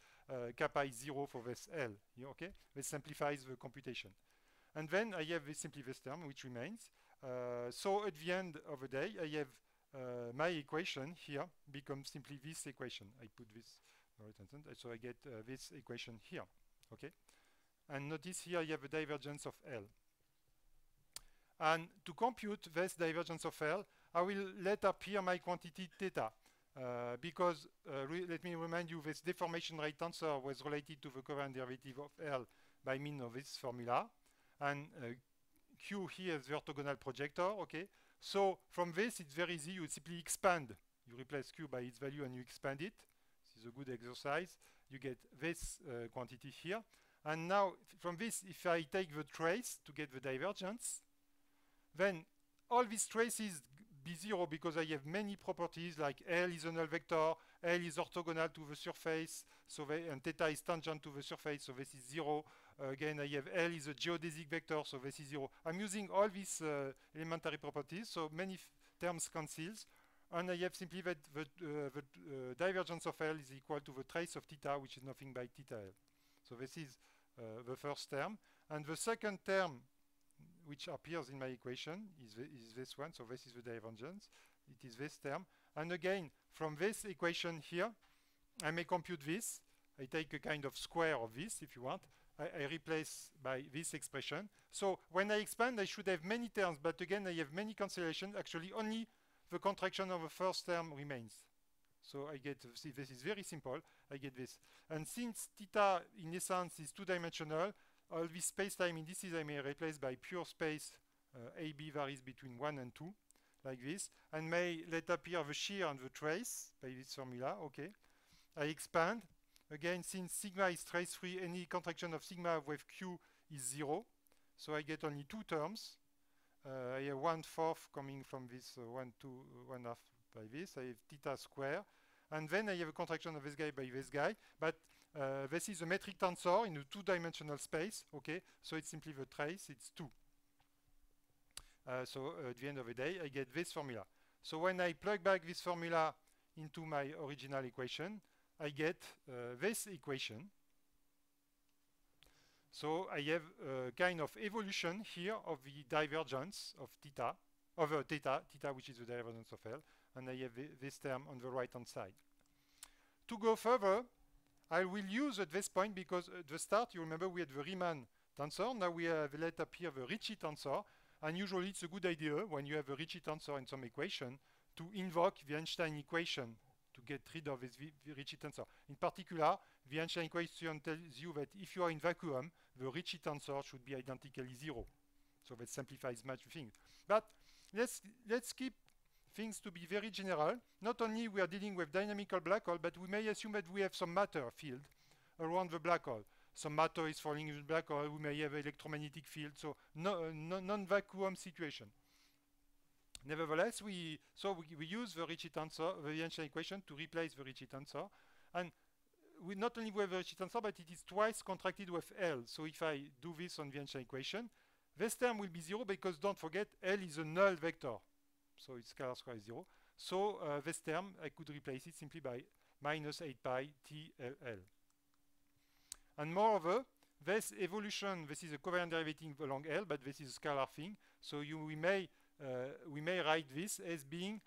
kappa is 0 for this L. Okay, this simplifies the computation. And then I have simply this term which remains. So at the end of the day, I have my equation here becomes simply this equation. I put this, so I get this equation here. Okay, and notice here I have a divergence of L. And to compute this divergence of L, I will let appear my quantity theta. Because, let me remind you, this deformation rate tensor was related to the covariant derivative of L by means of this formula. And Q here is the orthogonal projector, okay? So from this, it's very easy. You simply expand. You replace Q by its value and you expand it. This is a good exercise. You get this quantity here. And now, from this, if I take the trace to get the divergence, then all these traces be 0 because I have many properties like L is a null vector, L is orthogonal to the surface, so and theta is tangent to the surface, so this is 0. Again, I have L is a geodesic vector, so this is 0. I'm using all these elementary properties, so many terms cancels, and I have simply that the divergence of L is equal to the trace of theta, which is nothing by theta L. So this is the first term, and the second term which appears in my equation is this one, so this is the divergence. It is this term. And again, from this equation here, I may compute this. I take a kind of square of this, if you want. I replace by this expression. So when I expand, I should have many terms, but again, I have many cancellations. Actually, only the contraction of the first term remains. So I get, see, this is very simple. I get this. And since theta, in essence, is two-dimensional, all this space-time indices I may replace by pure space. AB varies between 1 and 2, like this, and may let appear the shear and the trace by this formula. Okay, I expand. Again, since sigma is trace-free, any contraction of sigma with Q is 0. So I get only two terms. I have 1/4 coming from this 1/2 by this. I have theta square. And then I have a contraction of this guy by this guy. But this is a metric tensor in a two-dimensional space. Okay, so it's simply the trace. It's 2. So at the end of the day, I get this formula. So when I plug back this formula into my original equation, I get this equation. So I have a kind of evolution here of the divergence of theta, theta, which is the divergence of L, and I have this term on the right-hand side. To go further, I will use at this point, because at the start, you remember we had the Riemann tensor. Now we have let appear the Ricci tensor. And usually it's a good idea when you have a Ricci tensor in some equation to invoke the Einstein equation to get rid of this Ricci tensor. In particular, the Einstein equation tells you that if you are in vacuum, the Ricci tensor should be identically 0. So that simplifies much things. But let's keep things to be very general. Not only we are dealing with dynamical black hole, but we may assume that we have some matter field. around the black hole. Some matter is falling in the black hole. We may have electromagnetic field. So non-vacuum situation. Nevertheless, we use the Ricci tensor, the Einstein equation, to replace the Ricci tensor, and we not only have the Ricci tensor, but it is twice contracted with L. So if I do this on the Einstein equation, this term will be 0 because don't forget L is a null vector, so its scalar square is 0. So this term I could replace it simply by minus 8 pi TLL. And moreover, this evolution, this is a covariant derivative along L, but this is a scalar thing. So we may write this as being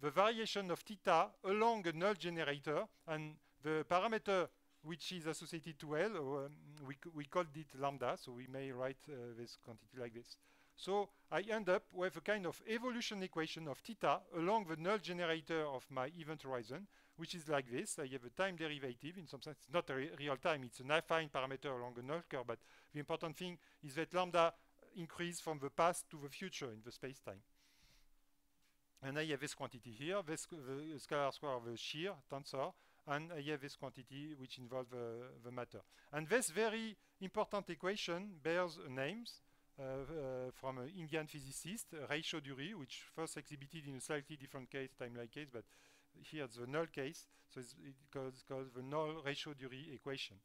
the variation of theta along a null generator, and the parameter which is associated to L, we called it lambda, so we may write this quantity like this. So I end up with a kind of evolution equation of theta along the null generator of my event horizon, which is like this. I have a time derivative. In some sense, it's not a real time. It's an affine parameter along a null curve, but the important thing is that lambda increase from the past to the future in the space-time. And I have this quantity here, this the scalar square of the shear tensor, and I have this quantity which involves the matter. And this very important equation bears names from an Indian physicist, Ray Chaudhuri, which first exhibited in a slightly different case, time-like case, but here it's the null case, so it's called the null Ray Chaudhuri equation.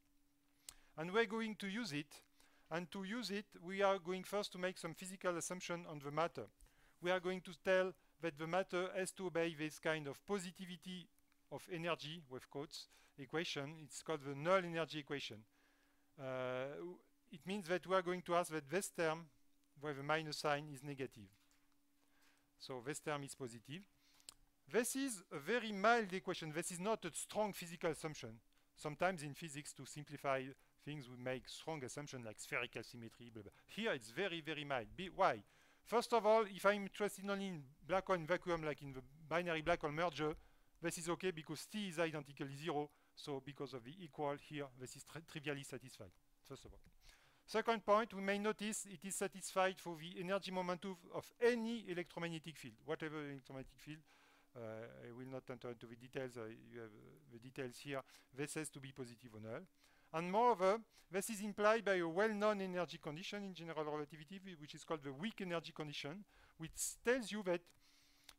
And we're going to use it, and to use it, we are going first to make some physical assumption on the matter. We are going to tell that the matter has to obey this kind of positivity of energy, with quotes, equation. It's called the null energy equation. It means that we are going to ask that this term, with a minus sign, is negative. So this term is positive. This is a very mild equation. This is not a strong physical assumption. Sometimes in physics, to simplify things, we make strong assumptions like spherical symmetry, blah, blah. Here it's very, very mild. Why? First of all, if I'm interested only in black hole in vacuum, like in the binary black hole merger, this is okay because T is identically 0. So because of the equal here, this is trivially satisfied, first of all. Second point, we may notice it is satisfied for the energy momentum of any electromagnetic field, whatever electromagnetic field. I will not enter into the details. You have the details here. This has to be positive or null. And moreover, this is implied by a well-known energy condition in general relativity, which is called the weak energy condition, which tells you that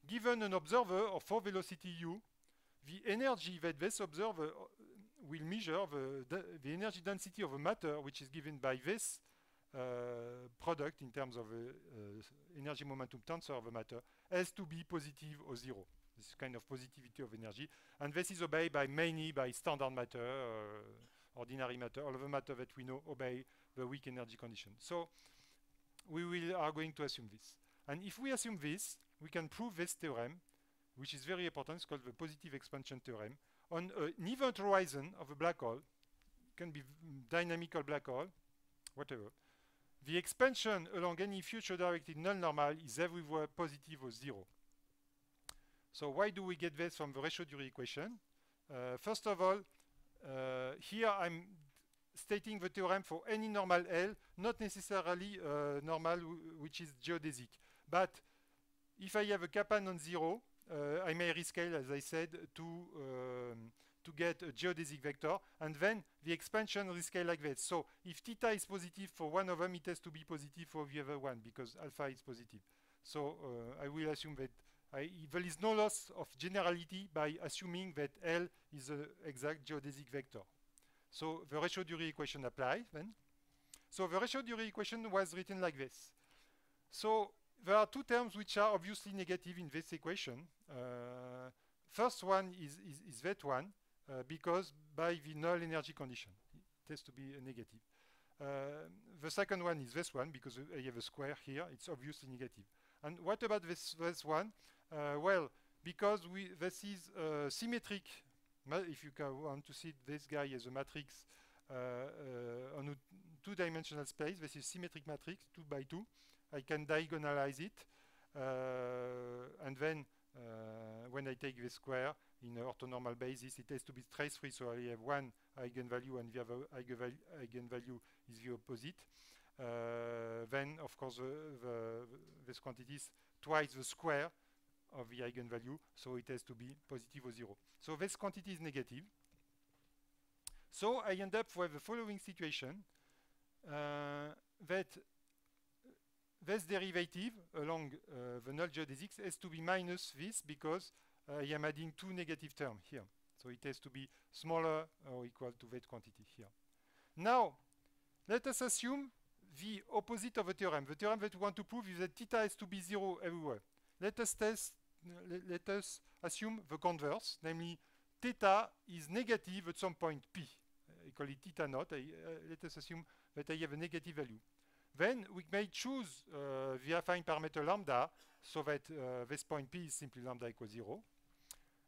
given an observer of 4 velocity u, the energy that this observer will measure, the energy density of a matter, which is given by this product in terms of energy momentum tensor of a matter, has to be positive or 0. This kind of positivity of energy. And this is obeyed by mainly by standard matter, ordinary matter. All of the matter that we know obey the weak energy condition. So we are going to assume this. And if we assume this, we can prove this theorem, which is very important. It's called the positive expansion theorem. On an event horizon of a black hole, it can be dynamical black hole, whatever. The expansion along any future directed null normal is everywhere positive or 0. So why do we get this from the Ray Chaudhuri equation? First of all, here I'm stating the theorem for any normal L, not necessarily normal which is geodesic. But if I have a kappa non-zero, I may rescale, as I said, to get a geodesic vector, and then the expansion rescale like this. So if theta is positive for one of them, it has to be positive for the other one, because alpha is positive. So I will assume that there is no loss of generality by assuming that L is an exact geodesic vector. So the Ray Chaudhuri equation applies then. So the Ray Chaudhuri equation was written like this. So there are two terms which are obviously negative in this equation. First one is that one, because by the null energy condition, it has to be a negative. The second one is this one, because I have a square here, it's obviously negative. And what about this one? Well, because this is symmetric, if you want to see this guy as a matrix on a two-dimensional space, this is symmetric matrix, 2 by 2. I can diagonalize it, and then when I take the square in an orthonormal basis, it has to be trace-free, so I have one eigenvalue and the other eigenvalue is the opposite. Then, of course, this quantity is twice the square of the eigenvalue, so it has to be positive or 0. So this quantity is negative. So I end up with the following situation, that this derivative along the null geodesics has to be minus this, because I am adding two negative terms here. So it has to be smaller or equal to that quantity here. Now, let us assume the opposite of the theorem. The theorem that we want to prove is that theta has to be 0 everywhere. Let us assume the converse, namely theta is negative at some point p. I call it theta naught. Let us assume that I have a negative value. Then we may choose the affine parameter lambda, so that this point p is simply lambda equals 0.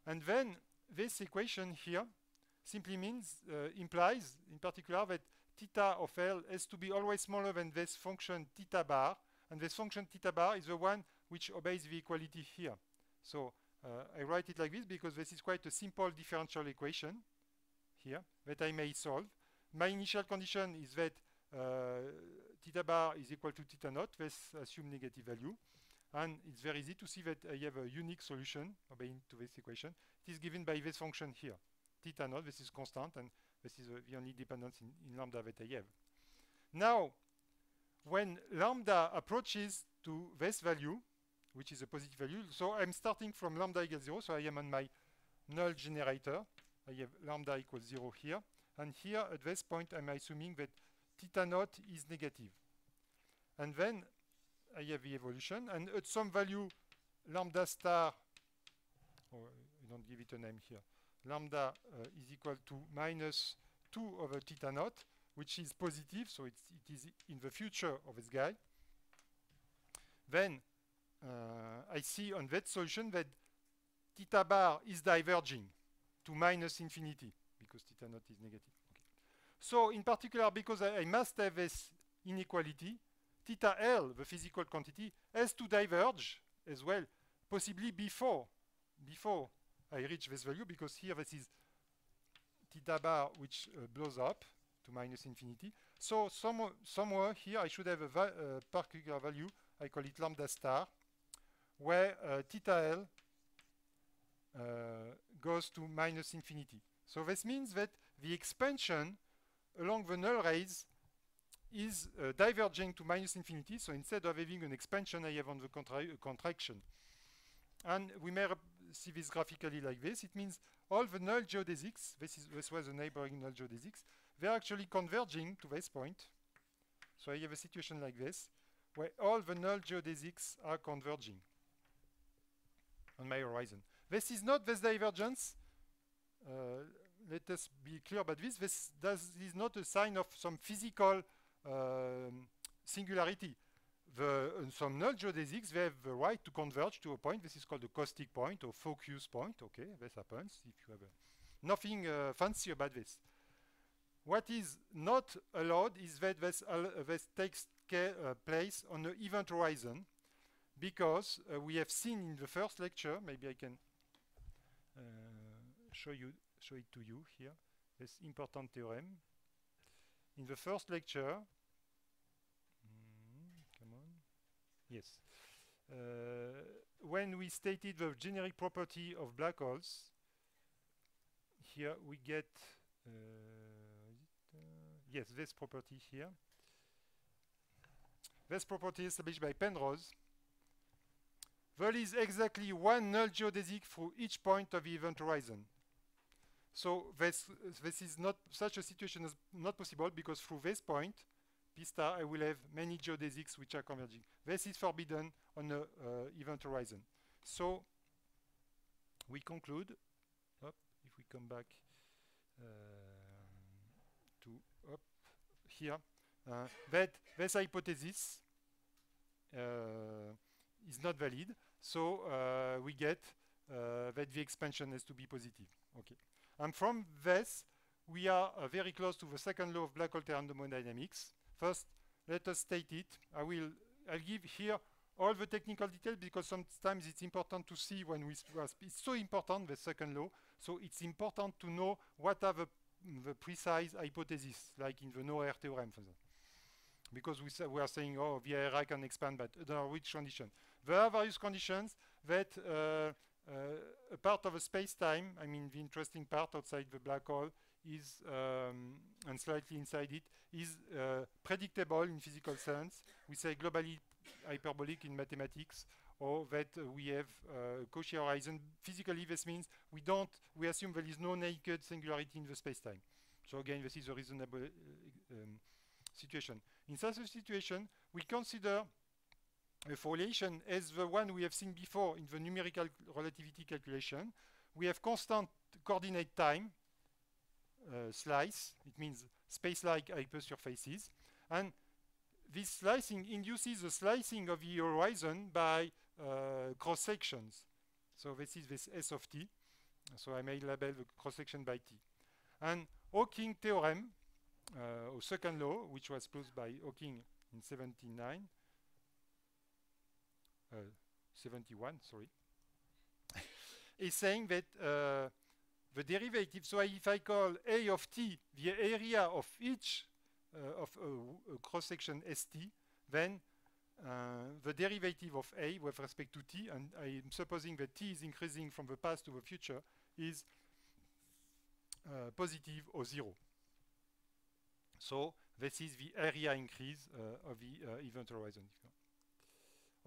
And then this equation here simply implies, in particular, that theta of L has to be always smaller than this function theta bar, and this function theta bar is the one which obeys the equality here. So I write it like this because this is quite a simple differential equation here that I may solve. My initial condition is that theta bar is equal to theta naught. Let's assume negative value. And it's very easy to see that I have a unique solution obeying to this equation. It is given by this function here. Theta naught, this is constant, and this is the only dependence in lambda that I have. Now, when lambda approaches to this value, which is a positive value, so I'm starting from lambda equals 0, so I am on my null generator. I have lambda equals 0 here. And here, at this point, I'm assuming that theta naught is negative. And then I have the evolution, and at some value, lambda star, or I don't give it a name here, lambda is equal to minus 2 over theta naught, which is positive, so it is in the future of this guy. Then I see on that solution that theta bar is diverging to minus infinity, because theta naught is negative. Okay. So in particular, because I must have this inequality, theta L, the physical quantity, has to diverge as well, possibly before I reach this value, because here this is theta bar which blows up to minus infinity. So somewhere here I should have a particular value, I call it lambda star, where theta L goes to minus infinity. So this means that the expansion along the null rays is diverging to minus infinity. So instead of having an expansion, I have on the contraction. And we may see this graphically like this. It means all the null geodesics, this was the neighboring null geodesics, they're actually converging to this point. So I have a situation like this, where all the null geodesics are converging on my horizon. This is not this divergence. Let us be clear about this. This is not a sign of some physical singularity. Some null geodesics, they have the right to converge to a point. This is called a caustic point or focus point. Okay, this happens if you have nothing fancy about this. What is not allowed is that this takes place on the event horizon, because we have seen in the first lecture, maybe I can show it to you here, this important theorem. In the first lecture, come on, yes, when we stated the generic property of black holes, here we get, yes, this property here. This property is established by Penrose. There is exactly one null geodesic through each point of the event horizon. So this is not, such a situation is not possible, because through this point, P star, I will have many geodesics which are converging. This is forbidden on the event horizon. So we conclude, if we come back to up here, that this hypothesis is not valid. So we get that the expansion has to be positive. Okay. And from this, we are very close to the second law of black hole thermodynamics. First, let us state it. I'll give here all the technical details, because sometimes it's important to see when we it's so important, the second law. So it's important to know what are the precise hypotheses, like in the no-air theorem, for example. Because we are saying, oh, the ARI can expand, but under which condition? There are various conditions that a part of a space-time, I mean the interesting part outside the black hole, is and slightly inside it is predictable in physical sense. We say globally hyperbolic in mathematics, or that we have Cauchy horizon. Physically, this means we assume there is no naked singularity in the space-time. So again, this is a reasonable situation. In such a situation, we consider a foliation as the one we have seen before in the numerical relativity calculation. We have constant coordinate time slice. It means space-like hypersurfaces. And this slicing induces the slicing of the horizon by cross-sections. So this is this S of t. So I may label the cross-section by t. And Hawking theorem, or second law, which was proved by Hawking in 71, sorry, is saying that the derivative, so if I call A of t the area of each of a cross-section ST, then the derivative of A with respect to t, and I'm supposing that t is increasing from the past to the future, is positive or 0. So this is the area increase of the event horizon.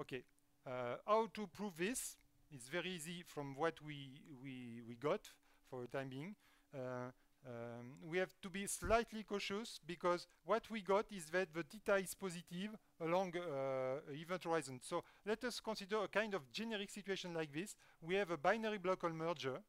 Okay, how to prove this? It's very easy from what we got for the time being. We have to be slightly cautious because what we got is that the theta is positive along event horizon. So let us consider a kind of generic situation like this. We have a binary block hole merger.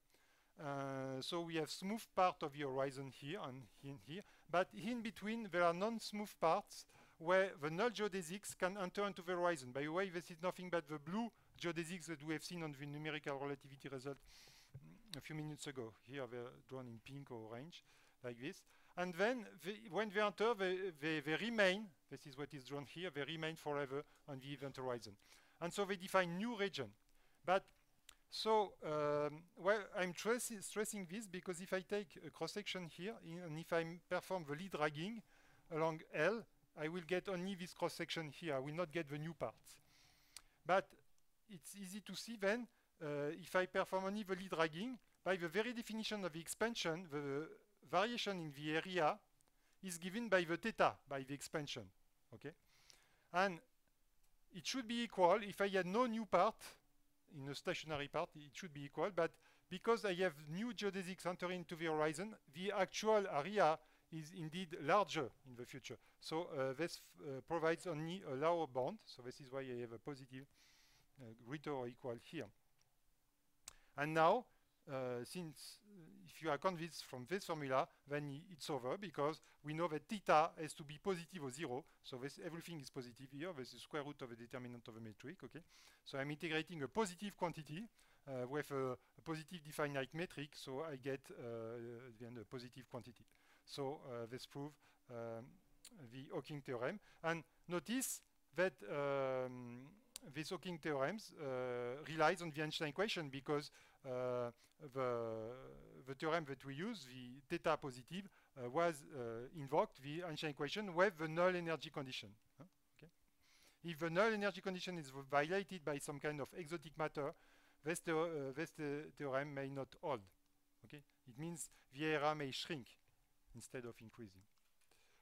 So we have smooth part of the horizon here and here, but in between there are non-smooth parts where the null geodesics can enter into the horizon. By the way, this is nothing but the blue geodesics that we have seen on the numerical relativity result a few minutes ago. Here they're drawn in pink or orange, like this. And then when they enter, they remain, this is what is drawn here, they remain forever on the event horizon. And so they define new region. But so, well, I'm stressing this because if I take a cross-section here, and if I perform the lead dragging along L, I will get only this cross-section here. I will not get the new parts. But it's easy to see then, if I perform only the lead dragging, by the very definition of the expansion, the variation in the area is given by the theta, by the expansion. Okay? And it should be equal if I had no new part. In a stationary part, it should be equal, but because I have new geodesics entering into the horizon, the actual area is indeed larger in the future. So this provides only a lower bound, so this is why I have a positive greater or equal here. And now, since if you are convinced from this formula, then it's over, because we know that theta has to be positive or 0. So this, everything is positive here. This is square root of the determinant of a metric. Okay. So I'm integrating a positive quantity with a positive definite metric. So I get then a positive quantity. So this proves the Hawking theorem. And notice that this Hawking theorem relies on the Einstein equation, because the theorem that we use, the theta positive, was invoked, the Einstein equation, with the null energy condition. Okay. If the null energy condition is violated by some kind of exotic matter, this theorem may not hold. Okay. It means the area may shrink instead of increasing.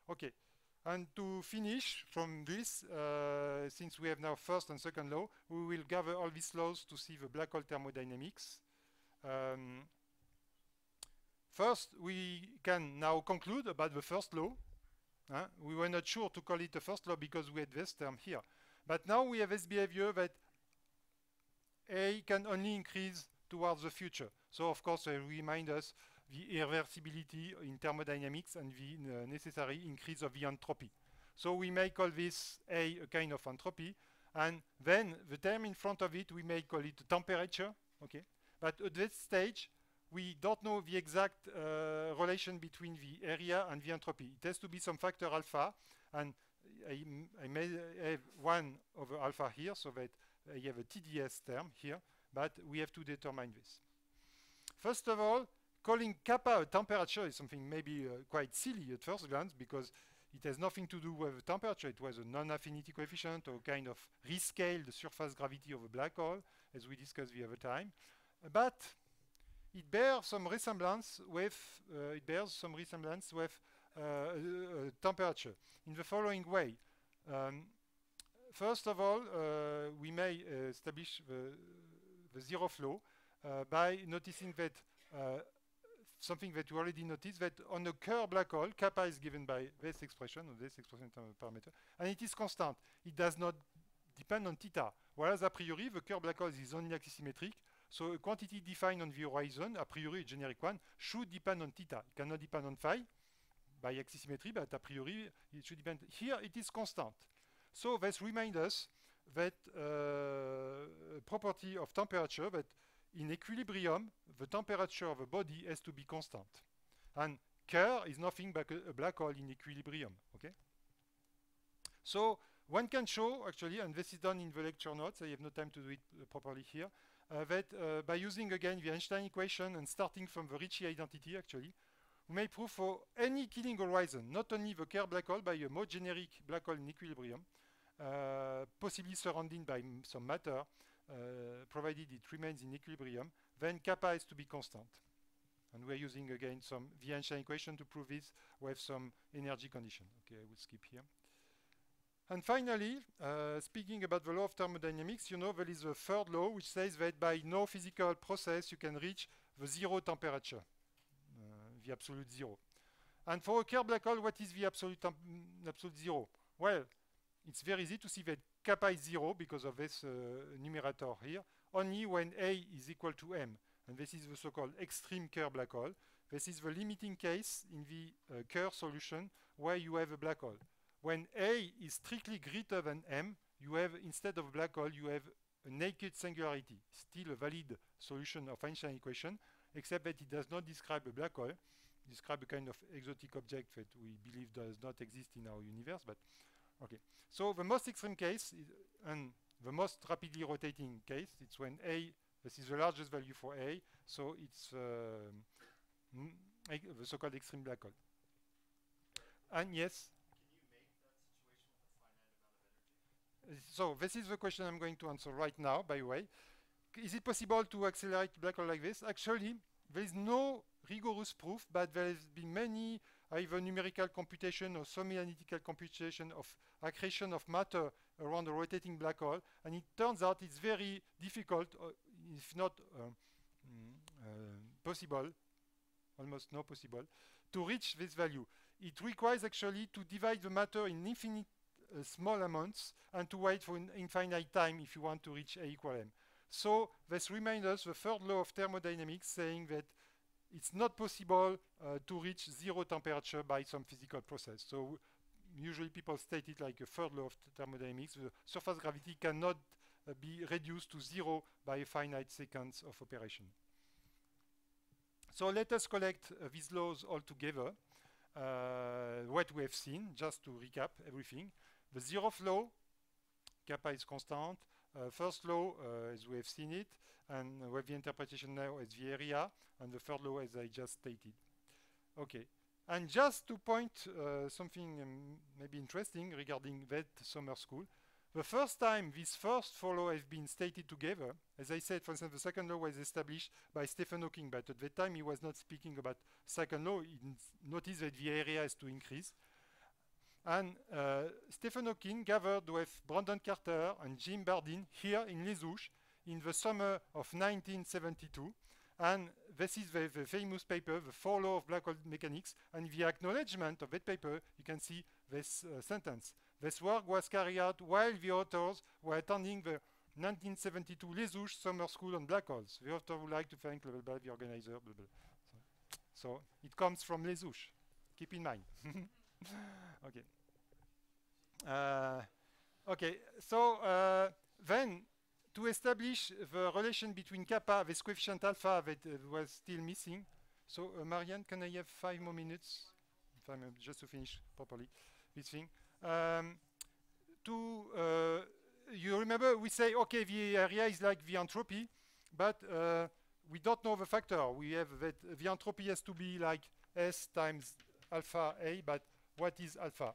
Okay. And to finish from this, since we have now first and second law, we will gather all these laws to see the black hole thermodynamics. First, we can now conclude about the first law. We were not sure to call it the first law because we had this term here. But now we have this behavior that A can only increase towards the future. So, of course, it reminds us the irreversibility in thermodynamics and the necessary increase of the entropy. So we may call this A a kind of entropy, and then the term in front of it, we may call it temperature. Okay. But at this stage, we don't know the exact relation between the area and the entropy. It has to be some factor alpha, and I may have 1 over alpha here, so that I have a TDS term here, but we have to determine this. First of all, calling kappa a temperature is something maybe quite silly at first glance, because it has nothing to do with the temperature. It was a non-affinity coefficient, or kind of rescaled surface gravity of a black hole, as we discussed the other time. But it bears some resemblance with temperature in the following way. First of all, we may establish the zero flow by noticing that something that you already noticed, that on a Kerr black hole, kappa is given by this expression, or this expression parameter, and it is constant. It does not depend on theta. Whereas a priori, the Kerr black hole is only axisymmetric, so a quantity defined on the horizon, a priori a generic one, should depend on theta. It cannot depend on phi by axisymmetry, but a priori it should depend. Here it is constant. So this reminds us that property of temperature, that in equilibrium, the temperature of a body has to be constant. And Kerr is nothing but a black hole in equilibrium. Okay. So one can show, actually, and this is done in the lecture notes, I have no time to do it properly here, that by using again the Einstein equation and starting from the Ricci identity, actually, we may prove for any Killing horizon, not only the Kerr black hole, by a more generic black hole in equilibrium, possibly surrounded by some matter, provided it remains in equilibrium, then kappa has to be constant. And we're using again the Einstein equation to prove this with some energy condition. Okay, I will skip here. And finally, speaking about the law of thermodynamics, you know there is a third law which says that by no physical process you can reach the zero temperature, the absolute zero. And for a Kerr black hole, what is the absolute zero? Well, it's very easy to see that kappa is zero because of this numerator here, only when A is equal to M. And this is the so-called extreme Kerr black hole. This is the limiting case in the Kerr solution where you have a black hole. When A is strictly greater than M, you have, instead of a black hole, you have a naked singularity, still a valid solution of Einstein equation, except that it does not describe a black hole. It describes a kind of exotic object that we believe does not exist in our universe, but okay. So the most extreme case is, and the most rapidly rotating case, it's when A, this is the largest value for A, so it's the so-called extreme black hole. And yes? So this is the question I'm going to answer right now, by the way. Is it possible to accelerate black hole like this? Actually, there is no rigorous proof, but there has been many either numerical computation or semi-analytical computation of accretion of matter around a rotating black hole, and it turns out it's very difficult, if not possible, almost not possible, to reach this value. It requires actually to divide the matter in infinite small amounts and to wait for an infinite time if you want to reach A equal M. So this reminds us the third law of thermodynamics, saying that it's not possible to reach zero temperature by some physical process. So usually people state it like a third law of thermodynamics. The surface gravity cannot be reduced to zero by a finite sequence of operation. So let us collect these laws all together. What we have seen, just to recap everything. The zeroth law, kappa is constant. First law, as we have seen it, and with the interpretation now as the area, and the third law as I just stated. Okay, and just to point something maybe interesting regarding that summer school, the first time these first four laws have been stated together, as I said, for instance, the second law was established by Stephen Hawking, but at that time he was not speaking about second law. He noticed that the area has to increase. And Stephen Hawking gathered with Brandon Carter and Jim Bardeen here in Les Houches in the summer of 1972. And this is the famous paper, The Four Laws of Black Hole Mechanics. And the acknowledgement of that paper, you can see this sentence. This work was carried out while the authors were attending the 1972 Les Houches Summer School on Black Holes. The author would like to thank blah, blah, blah, the organizer, blah, blah. So it comes from Les Houches. Keep in mind. Okay. Okay. So then, to establish the relation between kappa, this coefficient alpha that was still missing. So Marianne, can I have 5 more minutes? 5 minutes, just to finish properly this thing. You remember we say, okay, the area is like the entropy, but we don't know the factor. We have that the entropy has to be like S times alpha A, but what is alpha?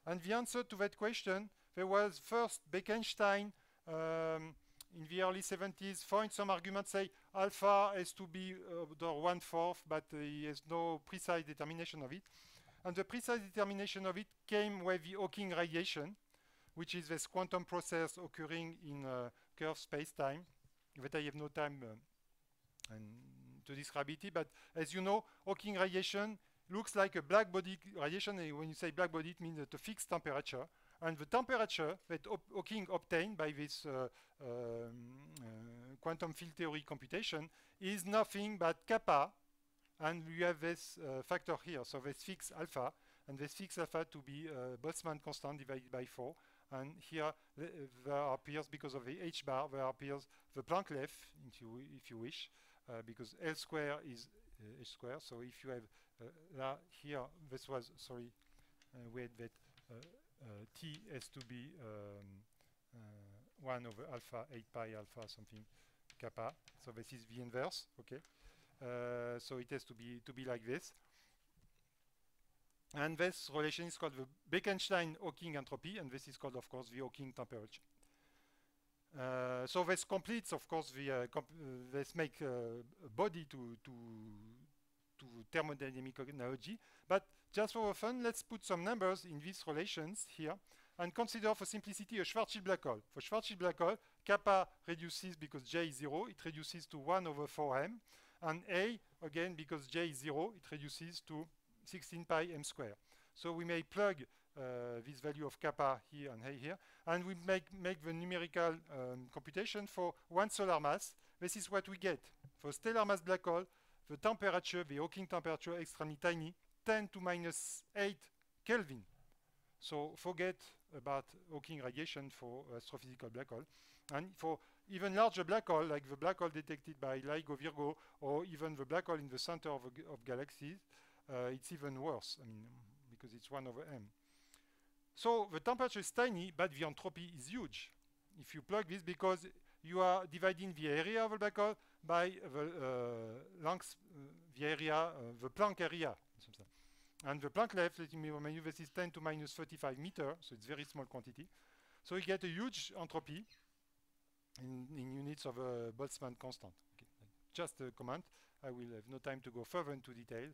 And the answer to that question, there was first Bekenstein in the early 70s found some arguments say, alpha has to be order 1/4, but he has no precise determination of it. And the precise determination of it came with the Hawking radiation, which is this quantum process occurring in curved space-time that I have no time to describe it. But as you know, Hawking radiation looks like a black body radiation. And when you say black body, it means at a fixed temperature. And the temperature that Hawking obtained by this quantum field theory computation is nothing but kappa. And we have this factor here, so this fixed alpha, and this fixed alpha to be Boltzmann constant divided by 4. And here there appears, because of the h bar, there appears the Planck length, if you wish, because L square is h square. So if you have here, this was, sorry, we had that T has to be 1 over alpha, 8 pi alpha, something, kappa. So this is the inverse, okay? So it has to be like this. And this relation is called the Bekenstein-Hawking entropy, and this is called, of course, the Hawking temperature. So this completes, of course, the this make a body to thermodynamic analogy. But just for fun, let's put some numbers in these relations here and consider, for simplicity, a Schwarzschild black hole. For Schwarzschild black hole, kappa reduces because J is 0, it reduces to 1 over 4m. And A, again, because J is 0, it reduces to 16 pi m square. So we may plug this value of kappa here and A here, and we make the numerical computation for one solar mass. This is what we get. For stellar mass black hole, the temperature, the Hawking temperature, extremely tiny, 10 to minus 8 Kelvin. So forget about Hawking radiation for astrophysical black hole. And for even larger black hole, like the black hole detected by LIGO Virgo, or even the black hole in the center of galaxies, it's even worse, I mean, because it's 1 over m. So the temperature is tiny, but the entropy is huge. If you plug this, because you are dividing the area of a black hole by the length, the area, the Planck area. And the Planck length, let me remind you, this is 10 to minus 35 meters, so it's very small quantity. So you get a huge entropy in units of a Boltzmann constant. Okay. Just a comment. I will have no time to go further into detail.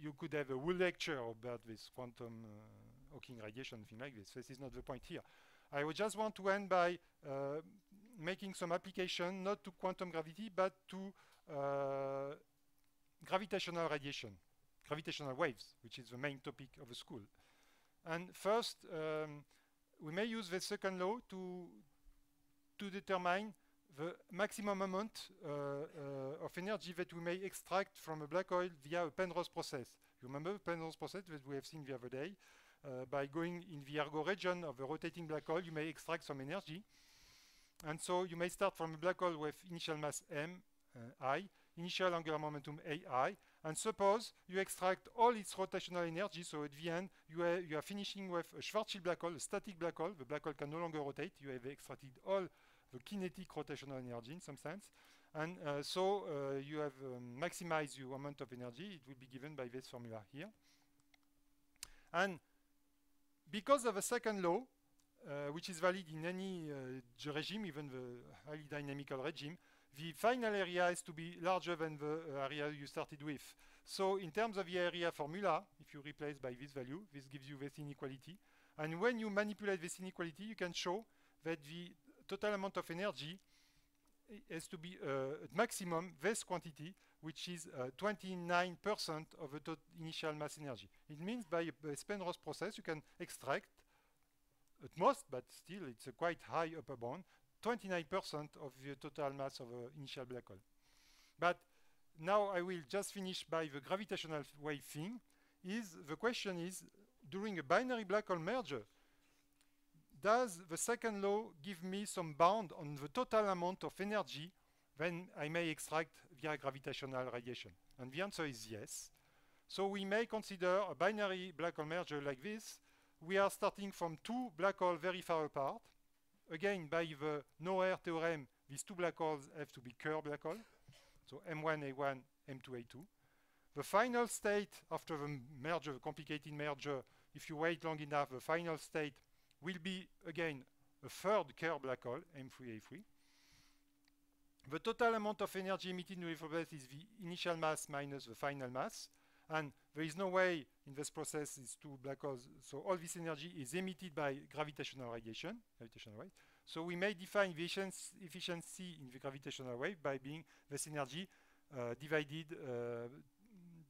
You could have a whole lecture about this quantum Hawking radiation, thing like this. This is not the point here. I would just want to end by making some application, not to quantum gravity, but to gravitational radiation, gravitational waves, which is the main topic of the school. And first, we may use the second law to determine the maximum amount of energy that we may extract from a black hole via a Penrose process. You remember the Penrose process that we have seen the other day? By going in the ergo region of a rotating black hole, you may extract some energy. And so you may start from a black hole with initial mass m, I, initial angular momentum ai, and suppose you extract all its rotational energy, so at the end you are finishing with a Schwarzschild black hole, a static black hole. The black hole can no longer rotate. You have extracted all the kinetic rotational energy in some sense. And so you have maximized your amount of energy. It will be given by this formula here. And because of a second law, which is valid in any regime, even the highly dynamical regime, the final area has to be larger than the area you started with. So in terms of the area formula, if you replace by this value, this gives you this inequality. And when you manipulate this inequality, you can show that the total amount of energy has to be at maximum this quantity, which is 29% of the initial mass energy. It means by a Penrose process, you can extract at most, but still it's a quite high upper bound, 29% of the total mass of an initial black hole. But now I will just finish by the gravitational wave thing. The question is, during a binary black hole merger, does the second law give me some bound on the total amount of energy then I may extract via gravitational radiation? And the answer is yes. So we may consider a binary black hole merger like this. We are starting from two black holes very far apart. Again, by the Noether theorem, these two black holes have to be Kerr black holes. So M1A1, M2A2. The final state after the merger, the complicated merger, if you wait long enough, the final state will be, again, a third Kerr black hole, M3A3. The total amount of energy emitted in the wave process is the initial mass minus the final mass. And there is no way in this process these two black holes, so all this energy is emitted by gravitational radiation, gravitational wave. So we may define the efficiency in the gravitational wave by being this energy divided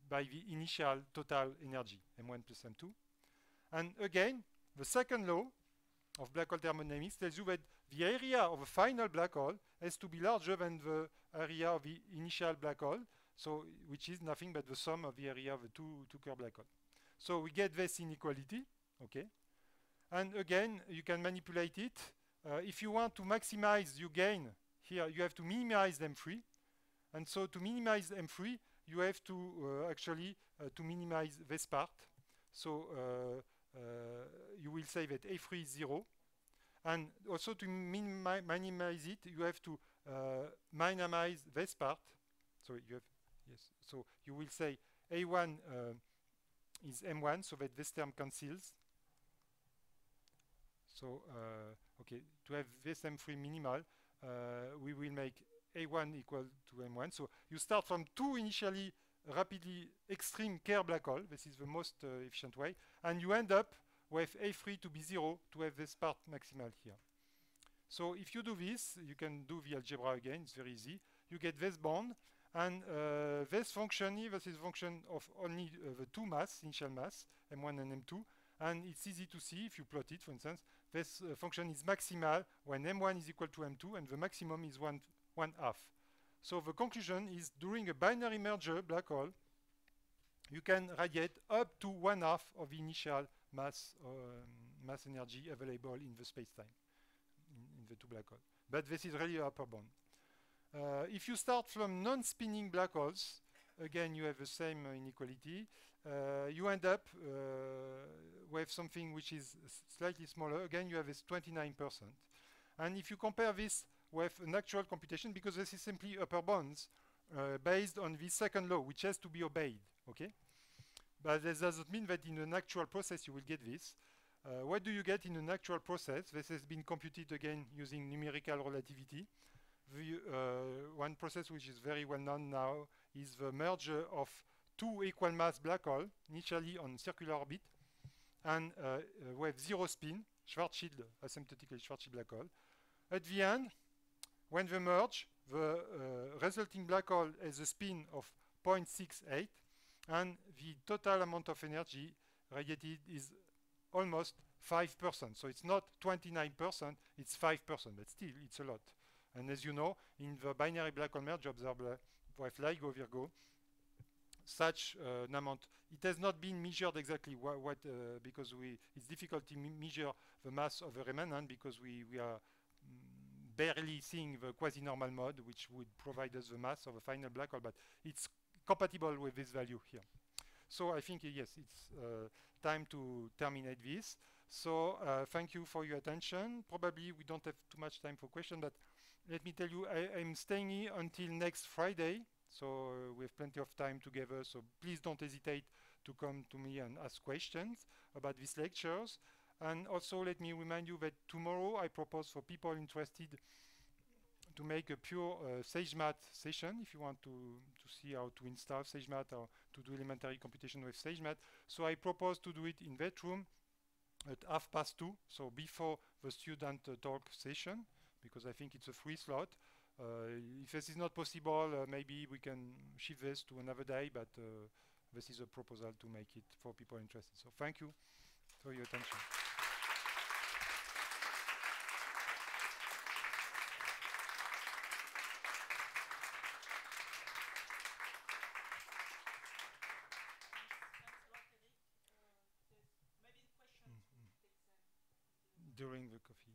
by the initial total energy, m1 plus m2. And again, the second law of black hole thermodynamics tells you that the area of a final black hole has to be larger than the area of the initial black hole, so which is nothing but the sum of the area of the two curved black holes. So we get this inequality, okay? And again, you can manipulate it. If you want to maximize your gain here, you have to minimize M3. And so to minimize M3, you have to actually to minimize this part. So you will say that A3 is 0. And also to minimize it, you have to minimize this part. So you have, yes. So you will say A1 is M1, so that this term cancels. So okay, to have this M3 minimal, we will make A1 equal to M1. So you start from two initially rapidly extreme Kerr black hole. This is the most efficient way. And you end up with A3 to be 0 to have this part maximal here. So if you do this, you can do the algebra again. It's very easy. You get this bond. And this function here, this is a function of only the two mass, initial mass, M1 and M2. And it's easy to see if you plot it, for instance. This function is maximal when M1 is equal to M2 and the maximum is one half. So the conclusion is during a binary merger black hole, you can radiate up to 1/2 of the initial mass energy available in the space-time in the two black holes. But this is really upper bound. If you start from non-spinning black holes, again you have the same inequality. You end up with something which is slightly smaller. Again, you have this 29%. And if you compare this with an actual computation, because this is simply upper bounds based on the second law, which has to be obeyed, okay? But this doesn't mean that in an actual process you will get this. What do you get in an actual process? This has been computed again using numerical relativity. One process which is very well known now is the merger of two equal mass black holes, initially on circular orbit, and with 0 spin, Schwarzschild, asymptotically Schwarzschild black hole. At the end, when they merge, the resulting black hole has a spin of 0.68, and the total amount of energy radiated is almost 5%. So it's not 29%, it's 5%, but still it's a lot. And as you know, in the binary black hole merge observed with LIGO Virgo, such an amount, it has not been measured exactly because it's difficult to measure the mass of the remnant because we are barely seeing the quasi-normal mode, which would provide us the mass of a final black hole, but it's compatible with this value here. So I think, yes, it's time to terminate this. So thank you for your attention. Probably we don't have too much time for questions, but let me tell you, I'm staying here until next Friday. So we have plenty of time together. So please don't hesitate to come to me and ask questions about these lectures. And also let me remind you that tomorrow I propose for people interested to make a pure SageMath session if you want to see how to install SageMath or to do elementary computation with SageMath. So I propose to do it in that room at 2:30, so before the student talk session, because I think it's a free slot. If this is not possible, maybe we can shift this to another day, but this is a proposal to make it for people interested. So thank you for your attention. During the coffee.